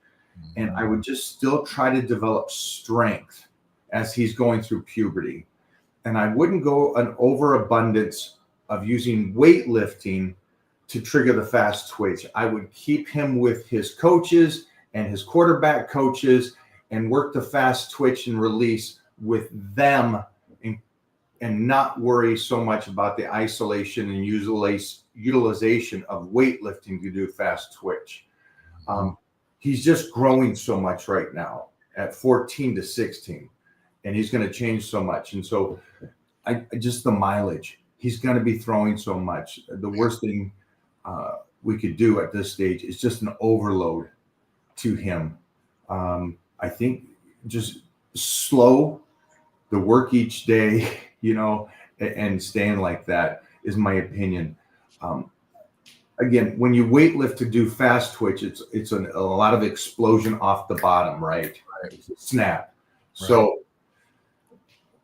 And I would just still try to develop strength as he's going through puberty. And I wouldn't go an overabundance of using weightlifting to trigger the fast twitch. I would keep him with his coaches and his quarterback coaches and work the fast twitch and release with them, and not worry so much about the isolation and utilization of weightlifting to do fast twitch. He's just growing so much right now at 14 to 16, and he's going to change so much. And so just the mileage, he's going to be throwing so much. The worst thing we could do at this stage is just an overload to him. I think just slow the work each day, and staying like that is my opinion. Again, when you weightlift to do fast twitch, it's a lot of explosion off the bottom, right? It's a snap. Right. So,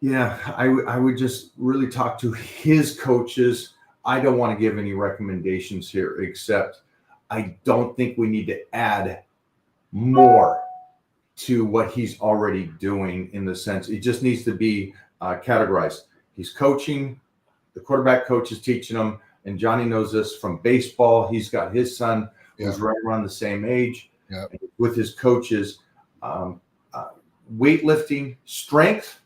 yeah, I would just really talk to his coaches. I don't want to give any recommendations here, except I don't think we need to add more to what he's already doing, in the sense it just needs to be categorized. He's coaching, the quarterback coach is teaching him, and Johnny knows this from baseball. He's got his son who's right around the same age with his coaches. Weightlifting, strength,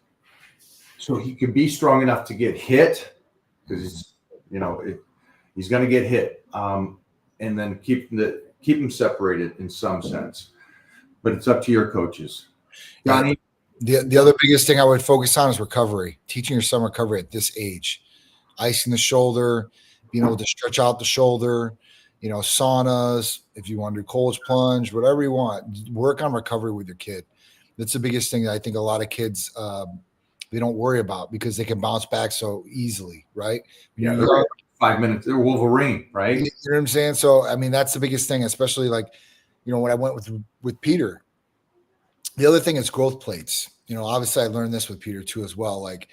so he can be strong enough to get hit because he's going to get hit, and then keep him separated in some sense. But it's up to your coaches, Johnny. The other biggest thing I would focus on is recovery. Teaching your son recovery at this age, icing the shoulder, being able to stretch out the shoulder. Saunas, if you want to do cold plunge, whatever you want, work on recovery with your kid. That's the biggest thing that I think a lot of kids they don't worry about because they can bounce back so easily, right? Yeah, they're young, 5 minutes. They're Wolverine, right? You know what I'm saying? So, I mean, that's the biggest thing, especially like, when I went with Peter. The other thing is growth plates. Obviously I learned this with Peter too as well, like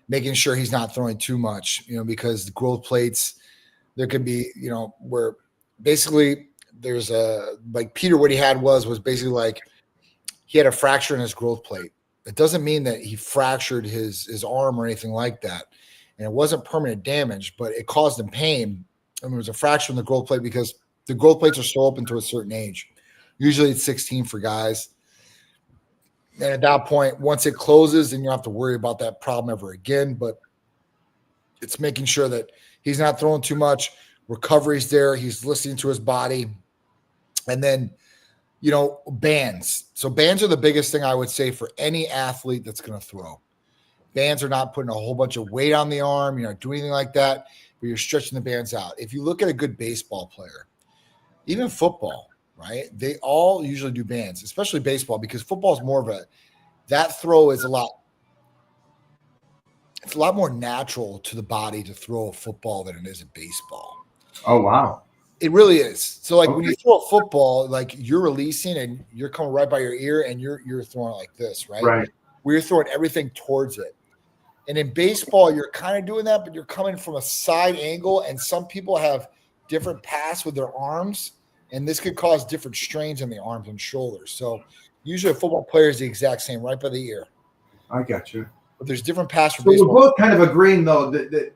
making sure he's not throwing too much, because the growth plates, there can be, where basically there's like Peter, what he had was basically like he had a fracture in his growth plate. It doesn't mean that he fractured his arm or anything like that. And it wasn't permanent damage, but it caused him pain. And there was a fracture in the growth plate because the growth plates are still open to a certain age. Usually it's 16 for guys. And at that point, once it closes, then you don't have to worry about that problem ever again. But it's making sure that he's not throwing too much. Recovery's there. He's listening to his body. And then, bands. So bands are the biggest thing I would say for any athlete that's going to throw. Bands are not putting a whole bunch of weight on the arm. You're not doing anything like that, but you're stretching the bands out. If you look at a good baseball player, even football, right? They all usually do bands, especially baseball, because football is more of that throw is a lot more natural to the body to throw a football than it is a baseball. Oh, wow. It really is. So like when you throw a football, like you're releasing and you're coming right by your ear and you're throwing it like this, right? Right. Where you're throwing everything towards it. And in baseball, you're kind of doing that, but you're coming from a side angle. And some people have different paths with their arms. And this could cause different strains in the arms and shoulders. So usually a football player is the exact same, right by the ear. I got you. But there's different paths for so baseball. We're both kind of agreeing, though, that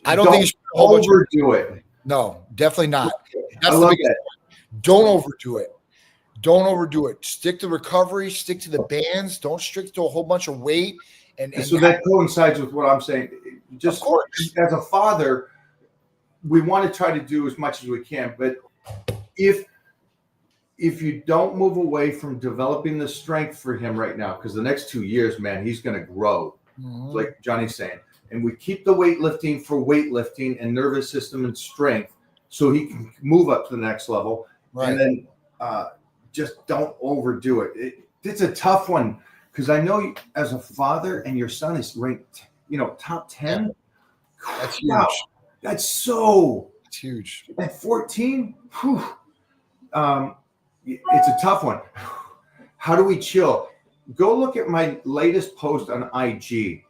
I don't think you should overdo it. No, definitely not. That's I love that. Don't overdo it. Don't overdo it. Stick to recovery. Stick to the bands. Don't stick to a whole bunch of weight. And so that coincides with what I'm saying. Just of course, as a father, we want to try to do as much as we can. But if you don't move away from developing the strength for him right now, because the next 2 years, man, he's going to grow, like Johnny's saying. And we keep the weightlifting for weightlifting and nervous system and strength so he can move up to the next level. Right. And then just don't overdo it. It's a tough one because I know as a father and your son is ranked, top 10. Yeah. That's huge. Wow. That's huge. At 14, it's a tough one. How do we chill? Go look at my latest post on IG.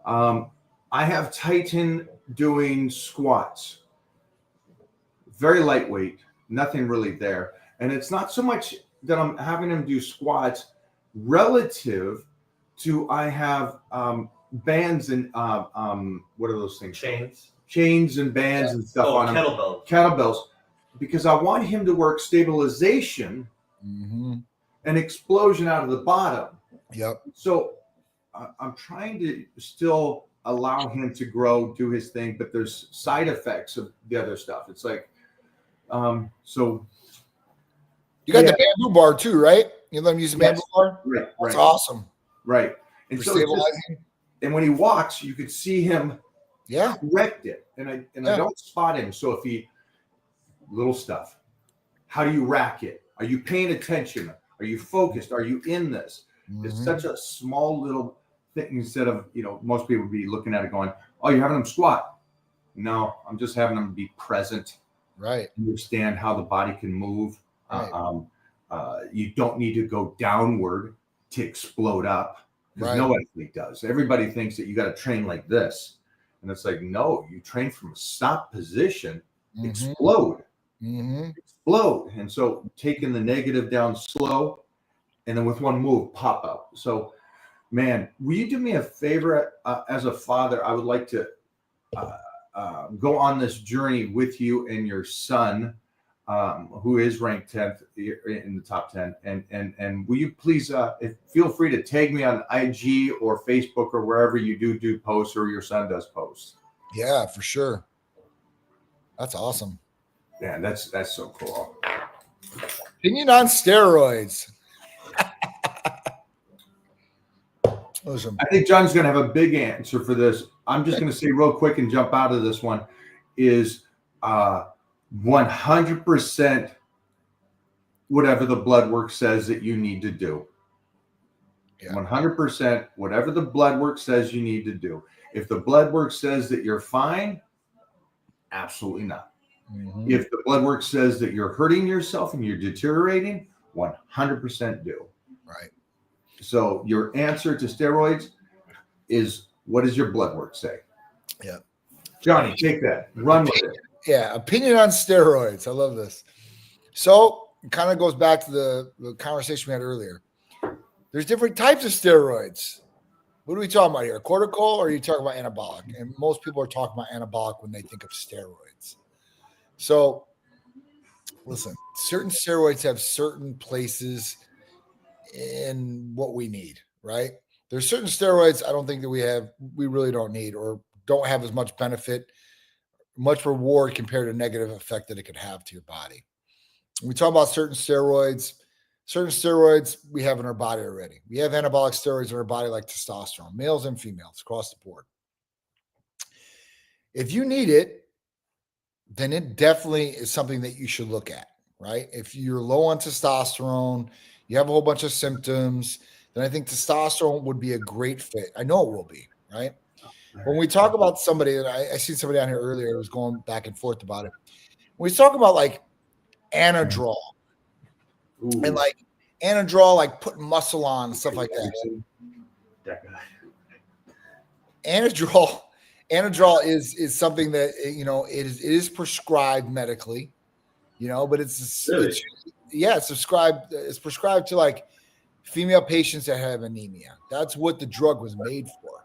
I have Titan doing squats, very lightweight, nothing really there. And it's not so much that I'm having him do squats relative to I have bands and what are those things? Chains and bands and stuff on kettlebells, because I want him to work stabilization and explosion out of the bottom. Yep. So I'm trying to still allow him to grow, do his thing, but there's side effects of the other stuff. It's like, so. You got the bamboo bar too, right? You let him use the bamboo bar? Right. That's awesome. Right. And so and when he walks, you could see him correct it. And I don't spot him. So if little stuff, how do you rack it? Are you paying attention? Are you focused? Are you in this? It's such a small little thing instead of, most people would be looking at it going, oh, you're having them squat. No, I'm just having them be present. Right. Understand how the body can move. Right. You don't need to go downward to explode up because no athlete does. Everybody thinks that you got to train like this. And it's like, no, you train from a stop position, explode. Explode. And so taking the negative down slow, and then with one move, pop up. So, man, will you do me a favor as a father? I would like to go on this journey with you and your son. who is ranked 10th in the top 10. And will you please feel free to tag me on IG or Facebook or wherever you do posts, or your son does posts. Yeah, for sure. That's awesome. Yeah, that's so cool. Opinion on steroids. Listen, I think John's going to have a big answer for this. I'm just going to say real quick and jump out of this one is 100% whatever the blood work says that you need to do. Yeah. 100% whatever the blood work says you need to do. If the blood work says that you're fine, absolutely not. Mhm. If the blood work says that you're hurting yourself and you're deteriorating, 100% do. Right. So your answer to steroids is, what does your blood work say? Yeah. Johnny, take that. Run with it. Yeah. Opinion on steroids. I love this. So it kind of goes back to the conversation we had earlier. There's different types of steroids. What are we talking about here? Cortical, or are you talking about anabolic? And most people are talking about anabolic when they think of steroids. So listen, certain steroids have certain places in what we need, right? There's certain steroids I don't think that we really don't need, or don't have as much benefit, much reward compared to negative effect that it could have to your body. When we talk about certain steroids we have in our body already. We have anabolic steroids in our body like testosterone, males and females across the board. If you need it, then it definitely is something that you should look at, right? If you're low on testosterone, you have a whole bunch of symptoms, then I think testosterone would be a great fit. I know it will be, right? When we talk about somebody, and I seen somebody on here earlier who was going back and forth about it. When we talk about like Anadrol, and like Anadrol, like putting muscle on and stuff like that. Anadrol is something that it is prescribed medically, but it's prescribed. It's prescribed to like female patients that have anemia. That's what the drug was made for.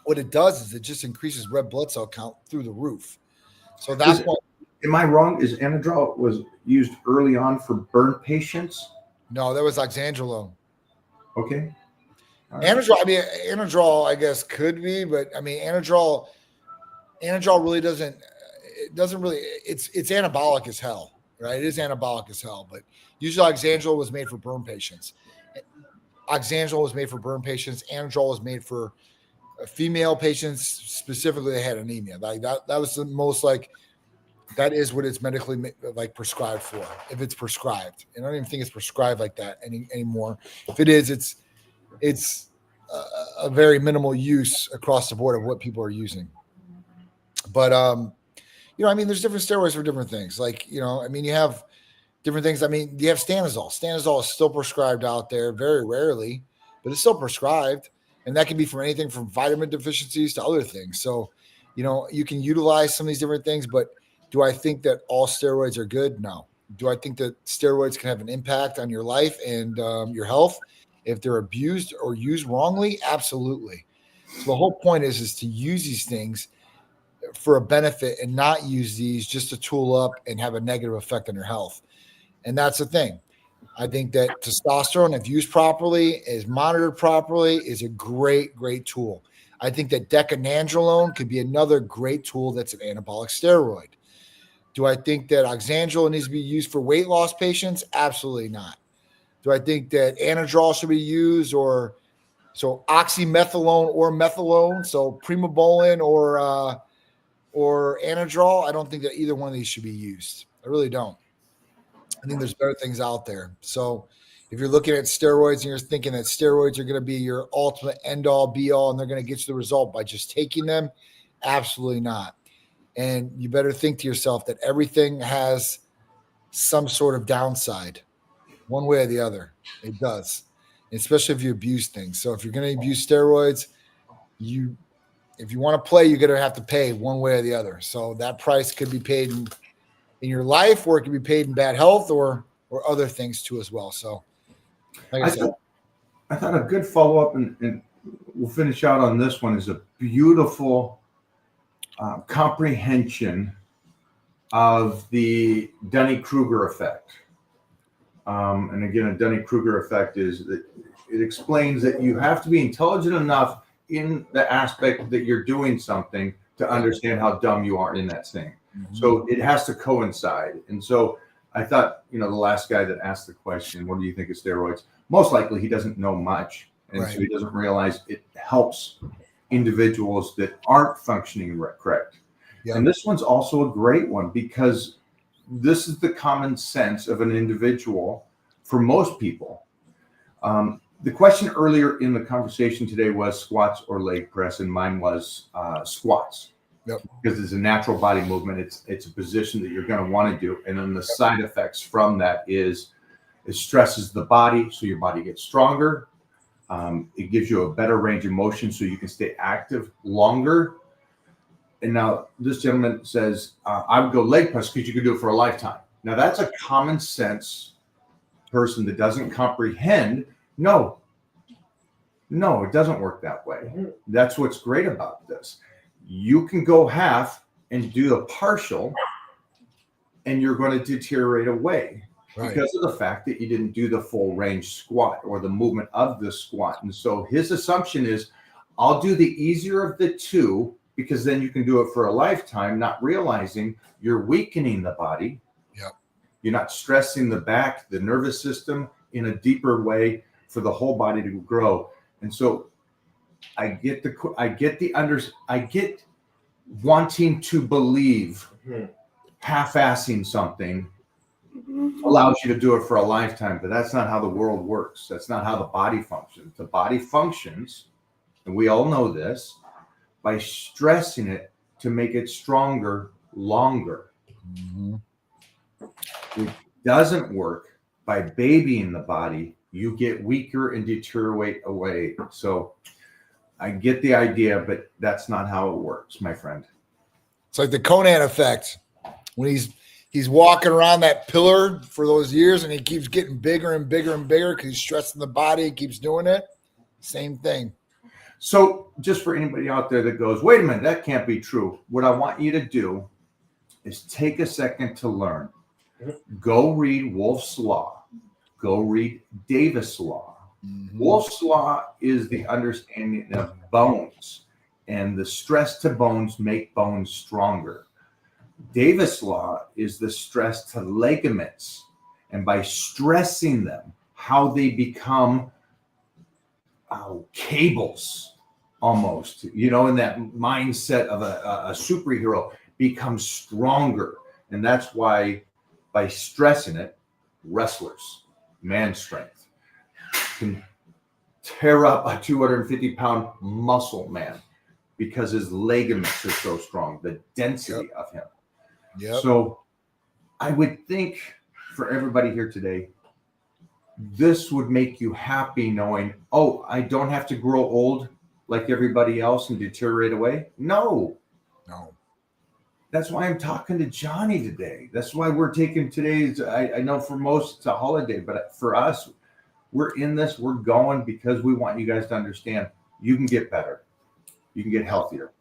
What it does is it just increases red blood cell count through the roof. So that's why. Am I wrong? Is Anadrol was used early on for burn patients? No, that was oxandrolone. Okay. All right. Anadrol, I guess could be, but I mean, Anadrol really doesn't. It doesn't really. It's anabolic as hell, right? It is anabolic as hell, but usually oxandrol was made for burn patients. Anadrol was made for female patients specifically that had anemia. Like that was the most like. That is what it's medically like prescribed for. If it's prescribed, and I don't even think it's prescribed like that anymore. If it is, it's a very minimal use across the board of what people are using. But there's different steroids for different things. Like you have different things. You have Stanozol. Stanozol is still prescribed out there, very rarely, but it's still prescribed, and that can be from anything from vitamin deficiencies to other things. So, you can utilize some of these different things, but do I think that all steroids are good? No. Do I think that steroids can have an impact on your life and your health if they're abused or used wrongly? Absolutely. So the whole point is to use these things for a benefit and not use these just to tool up and have a negative effect on your health. And that's the thing. I think that testosterone, if used properly, is monitored properly, is a great, great tool. I think that decanandrolone could be another great tool that's an anabolic steroid. Do I think that oxandrolone needs to be used for weight loss patients? Absolutely not. Do I think that Anadrol should be used, or so oxymethylone or methylone, so primobolan or Anadrol? I don't think that either one of these should be used. I really don't. I think there's better things out there. So if you're looking at steroids and you're thinking that steroids are going to be your ultimate end all be all and they're going to get you the result by just taking them, absolutely not. And you better think to yourself that everything has some sort of downside, one way or the other. It does, especially if you abuse things. So if you're going to abuse steroids, if you want to play, you're going to have to pay one way or the other. So that price could be paid in your life, or it could be paid in bad health, or other things too as well. So, like I thought a good follow up, and we'll finish out on this one, is a beautiful comprehension of the Dunning-Kruger effect. And again, a Dunning-Kruger effect is that it explains that you have to be intelligent enough in the aspect that you're doing something to understand how dumb you are in that thing. So it has to coincide. And so I thought, the last guy that asked the question, what do you think of steroids? Most likely he doesn't know much. And so he doesn't realize it helps individuals that aren't functioning correct. Yeah. And this one's also a great one because this is the common sense of an individual for most people. The question earlier in the conversation today was squats or leg press, and mine was squats. Yep. Because it's a natural body movement. It's a position that you're going to want to do. And then the side effects from that is it stresses the body, so your body gets stronger. It gives you a better range of motion so you can stay active longer. And now this gentleman says, I would go leg press because you could do it for a lifetime. Now that's a common sense person that doesn't comprehend. No, it doesn't work that way. That's what's great about this. You can go half and do a partial and you're going to deteriorate away because of the fact that you didn't do the full range squat or the movement of the squat. And so his assumption is, I'll do the easier of the two because then you can do it for a lifetime, not realizing you're weakening the body. Yep. You're not stressing the back, the nervous system in a deeper way for the whole body to grow. And so I get wanting to believe half-assing something allows you to do it for a lifetime, but that's not how the world works. That's not how the body functions. The body functions, and we all know this, by stressing it to make it stronger, longer. Mm-hmm. It doesn't work by babying the body. You get weaker and deteriorate away. So I get the idea, but that's not how it works, my friend. It's like the Conan effect. When he's walking around that pillar for those years and he keeps getting bigger and bigger and bigger because he's stressing the body, he keeps doing it. Same thing. So just for anybody out there that goes, wait a minute, that can't be true. What I want you to do is take a second to learn. Go read Wolff's Law. Go read Davis' Law. Mm-hmm. Wolff's Law is the understanding of bones, and the stress to bones make bones stronger. Davis' Law is the stress to ligaments, and by stressing them, how they become cables almost, in that mindset of a superhero, becomes stronger. And that's why by stressing it, wrestlers, man strength, can tear up a 250-pound muscle man because his ligaments are so strong, the density of him. Yep. So I would think for everybody here today, this would make you happy knowing, I don't have to grow old like everybody else and deteriorate away. No. That's why I'm talking to Johnny today. That's why we're taking today's, I know for most it's a holiday, but for us, we're in this, we're going because we want you guys to understand you can get better. You can get healthier.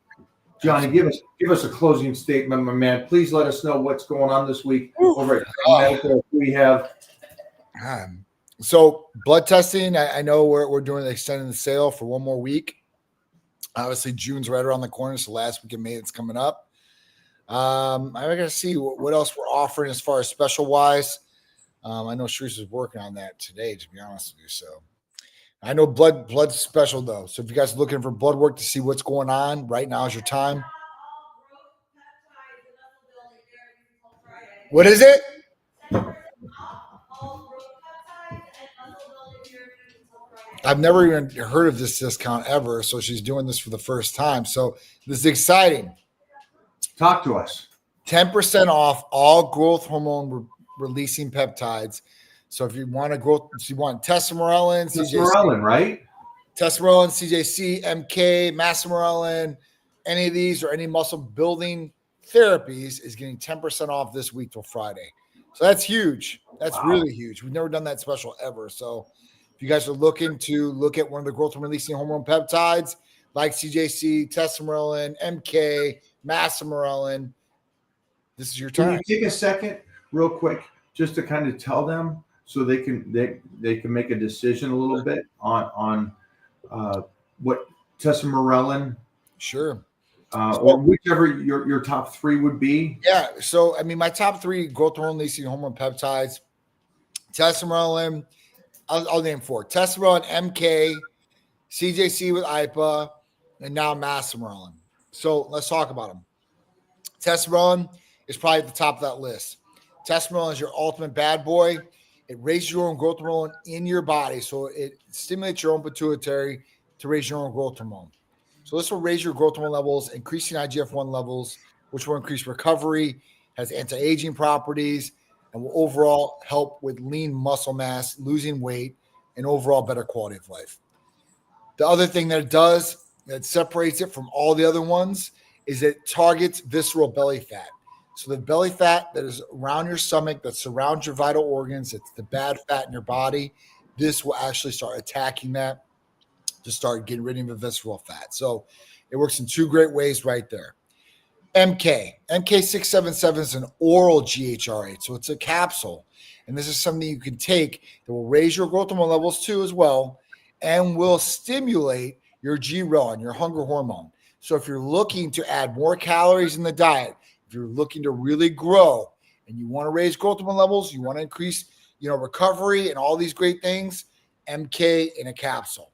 Johnny, give us a closing statement, my man. Please let us know what's going on this week over at Medical. We have so blood testing. I know we're doing extending the sale for one more week. Obviously, June's right around the corner, so last week of May it's coming up. I'm gonna see what else we're offering as far as special wise. I know Sharice is working on that today, to be honest with you. So I know blood's special though. So if you guys are looking for blood work to see what's going on, right now is your time. What is it? I've never even heard of this discount ever. So she's doing this for the first time. So this is exciting. Talk to us. 10% off all growth hormone releasing peptides. So if you want testosterone, testosterone, right? Testosterone, CJC, MK, mastosterone, any of these or any muscle building therapies is getting 10% off this week till Friday. So that's huge. That's really huge. We've never done that special ever. So if you guys are looking to look at one of the growth releasing hormone peptides like CJC, testosterone, MK, mastosterone, This is your Can time. you take a second, real quick, just to kind of tell them so they can make a decision a little bit on what tesamorelin Sure. or whichever your top three would be? Yeah. So, I mean, my top three growth hormone releasing hormone peptides, tesamorelin, I'll name four: tesamorelin, MK, CJC with IPA, and now masamorelin. So let's talk about them. Tesamorelin is probably at the top of that list. Tesamorelin is your ultimate bad boy. It raises your own growth hormone in your body. So it stimulates your own pituitary to raise your own growth hormone. So this will raise your growth hormone levels, increasing IGF-1 levels, which will increase recovery, has anti-aging properties, and will overall help with lean muscle mass, losing weight, and overall better quality of life. The other thing that it does that separates it from all the other ones is it targets visceral belly fat. So the belly fat that is around your stomach, that surrounds your vital organs, it's the bad fat in your body. This will actually start attacking that to start getting rid of the visceral fat. So it works in two great ways right there. MK677 is an oral GHRH, so it's a capsule. And this is something you can take that will raise your growth hormone levels too as well, and will stimulate your ghrelin, your hunger hormone. So if you're looking to add more calories in the diet, if you're looking to really grow and you want to raise growth hormone levels, you want to increase, recovery and all these great things, MK in a capsule.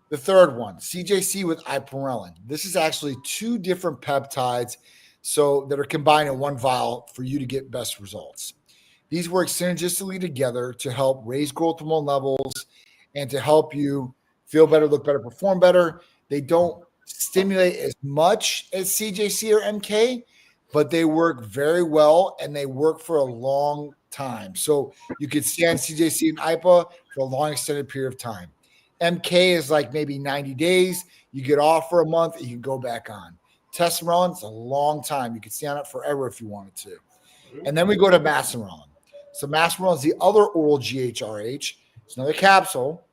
The third one, CJC with ipamorelin. This is actually two different peptides that are combined in one vial for you to get best results. These work synergistically together to help raise growth hormone levels and to help you feel better, look better, perform better. They don't stimulate as much as CJC or MK, but they work very well and they work for a long time. So you could stay on CJC and IPA for a long extended period of time. MK is like maybe 90 days. You get off for a month and you can go back on. Tesamorelin, it's a long time. You can stay on it forever if you wanted to. And then we go to masamorelin. So masamorelin is the other oral GHRH. It's another capsule,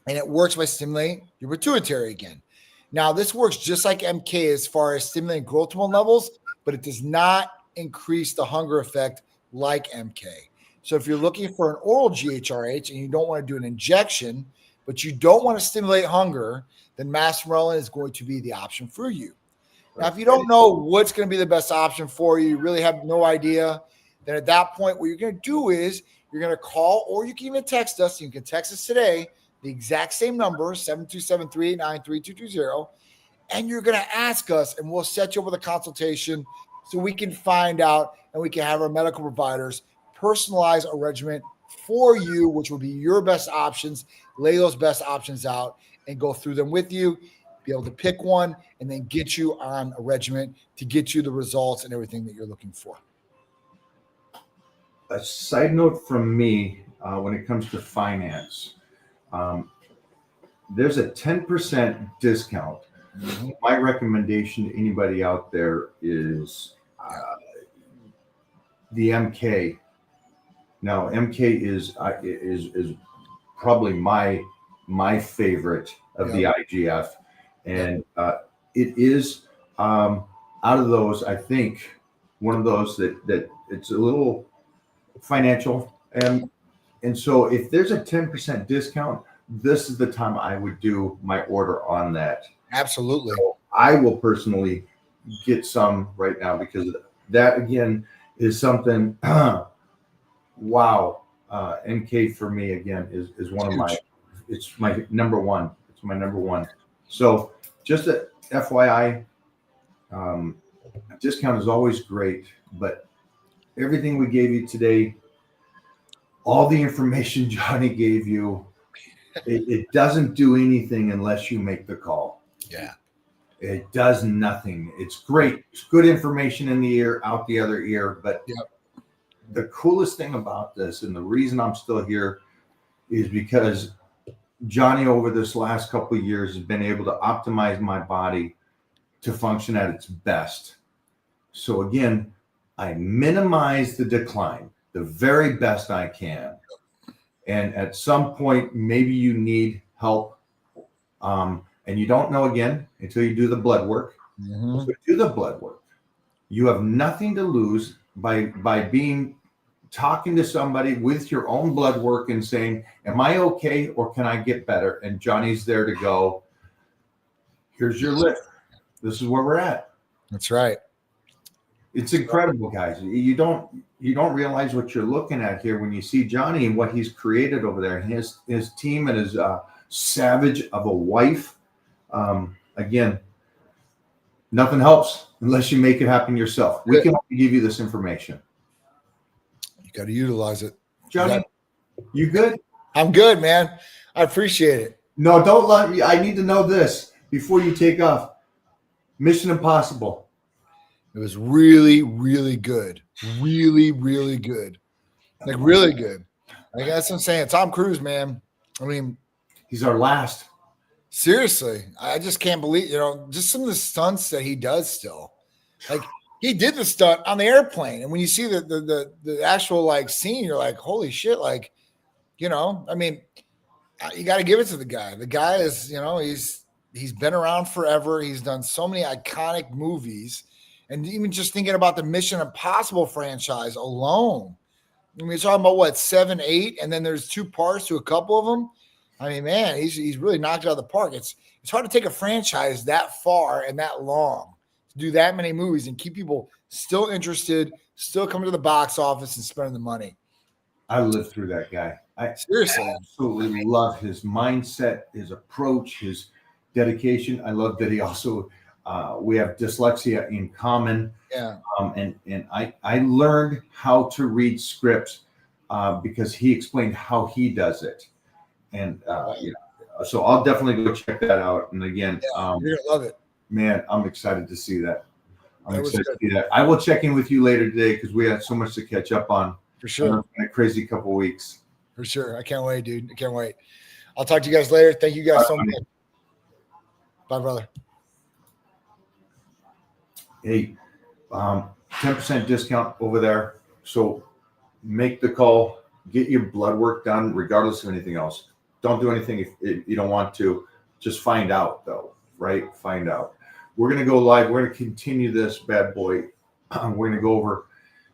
and it works by stimulating your pituitary again. Now, this works just like MK as far as stimulating growth hormone levels, but it does not increase the hunger effect like MK. So if you're looking for an oral GHRH and you don't want to do an injection, but you don't want to stimulate hunger, then masamorelin is going to be the option for you. Now, if you don't know what's going to be the best option for you, you really have no idea, then at that point, what you're going to do is you're going to call, or you can even text us. You can text us today, the exact same number, 727-389-3220, and you're going to ask us, and we'll set you up with a consultation so we can find out and we can have our medical providers personalize a regimen for you, which will be your best options, lay those best options out and go through them with you, be able to pick one, and then get you on a regimen to get you the results and everything that you're looking for. A side note from me when it comes to finance, there's a 10% discount. Mm-hmm. My recommendation to anybody out there is the MK. Now, MK is probably my favorite of the IGF, and it is out of those, I think, one of those that it's a little financial, and so if there's a 10% discount, this is the time I would do my order on that. Absolutely. So I will personally get some right now because that again is something. Wow, MK for me again is one of my. It's my number one. It's my number one. So just a FYI, discount is always great, but everything we gave you today, all the information Johnny gave you, it doesn't do anything unless you make the call. Yeah. It does nothing. It's great. It's good information in the ear, out the other ear. But the coolest thing about this, and the reason I'm still here, is because Johnny, over this last couple of years, has been able to optimize my body to function at its best. So again, I minimize the decline the very best I can. And at some point, maybe you need help. And you don't know again until you do the blood work. Mm-hmm. So do the blood work. You have nothing to lose by being talking to somebody with your own blood work and saying, am I okay or can I get better? And Johnny's there to go, here's your list. This is where we're at. That's right. It's incredible, guys. You don't realize what you're looking at here when you see Johnny and what he's created over there, and his team and his savage of a wife. Again, nothing helps unless you make it happen yourself. We can only give you this information. You got to utilize it. Johnny, you good? I'm good, man. I appreciate it. No, don't let me. I need to know this before you take off. Mission Impossible. It was really, really good. Really, really good. Like, really good. Like, that's what I'm saying. Tom Cruise, man. I mean, he's our last. Seriously. I just can't believe, just some of the stunts that he does still. Like, he did the stunt on the airplane. And when you see the actual, like, scene, you're like, holy shit. Like, I mean, you got to give it to the guy. The guy is, he's been around forever. He's done so many iconic movies. And even just thinking about the Mission Impossible franchise alone, I mean, you're talking about what, 7, 8, and then there's 2 parts to a couple of them. I mean, man, he's really knocked it out of the park. It's hard to take a franchise that far and that long, to do that many movies and keep people still interested, still coming to the box office and spending the money. I lived through that guy. I seriously absolutely love his mindset, his approach, his dedication. I love that he also. We have dyslexia in common. Yeah. And I learned how to read scripts because he explained how he does it. And so I'll definitely go check that out. And again, you're gonna love it. Man, I'm excited to see that. I will check in with you later today because we have so much to catch up on. For sure. A crazy couple weeks. For sure. I can't wait, dude. I can't wait. I'll talk to you guys later. Thank you guys so much. Bye, brother. Hey, 10% discount over there. So make the call, get your blood work done, regardless of anything else. Don't do anything if you don't want to. Just find out, though, right? Find out. We're going to go live. We're going to continue this bad boy. We're going to go over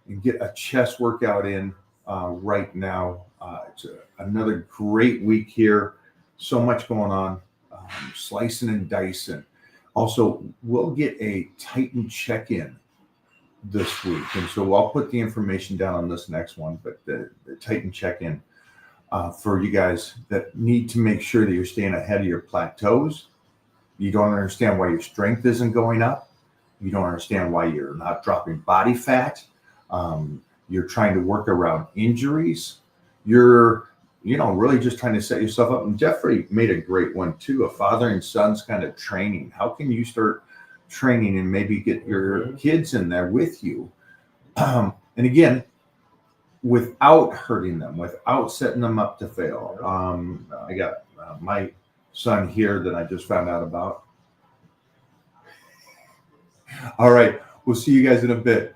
and get a chest workout in right now. It's another great week here. So much going on. Slicing and dicing. Also, we'll get a Titan check-in this week. And so I'll put the information down on this next one, but the Titan check-in for you guys that need to make sure that you're staying ahead of your plateaus. You don't understand why your strength isn't going up. You don't understand why you're not dropping body fat. You're trying to work around injuries. You're really just trying to set yourself up. And Jeffrey made a great one too, a father and son's kind of training. How can you start training and maybe get your kids in there with you? And again, without hurting them, without setting them up to fail. I got my son here that I just found out about. All right. We'll see you guys in a bit.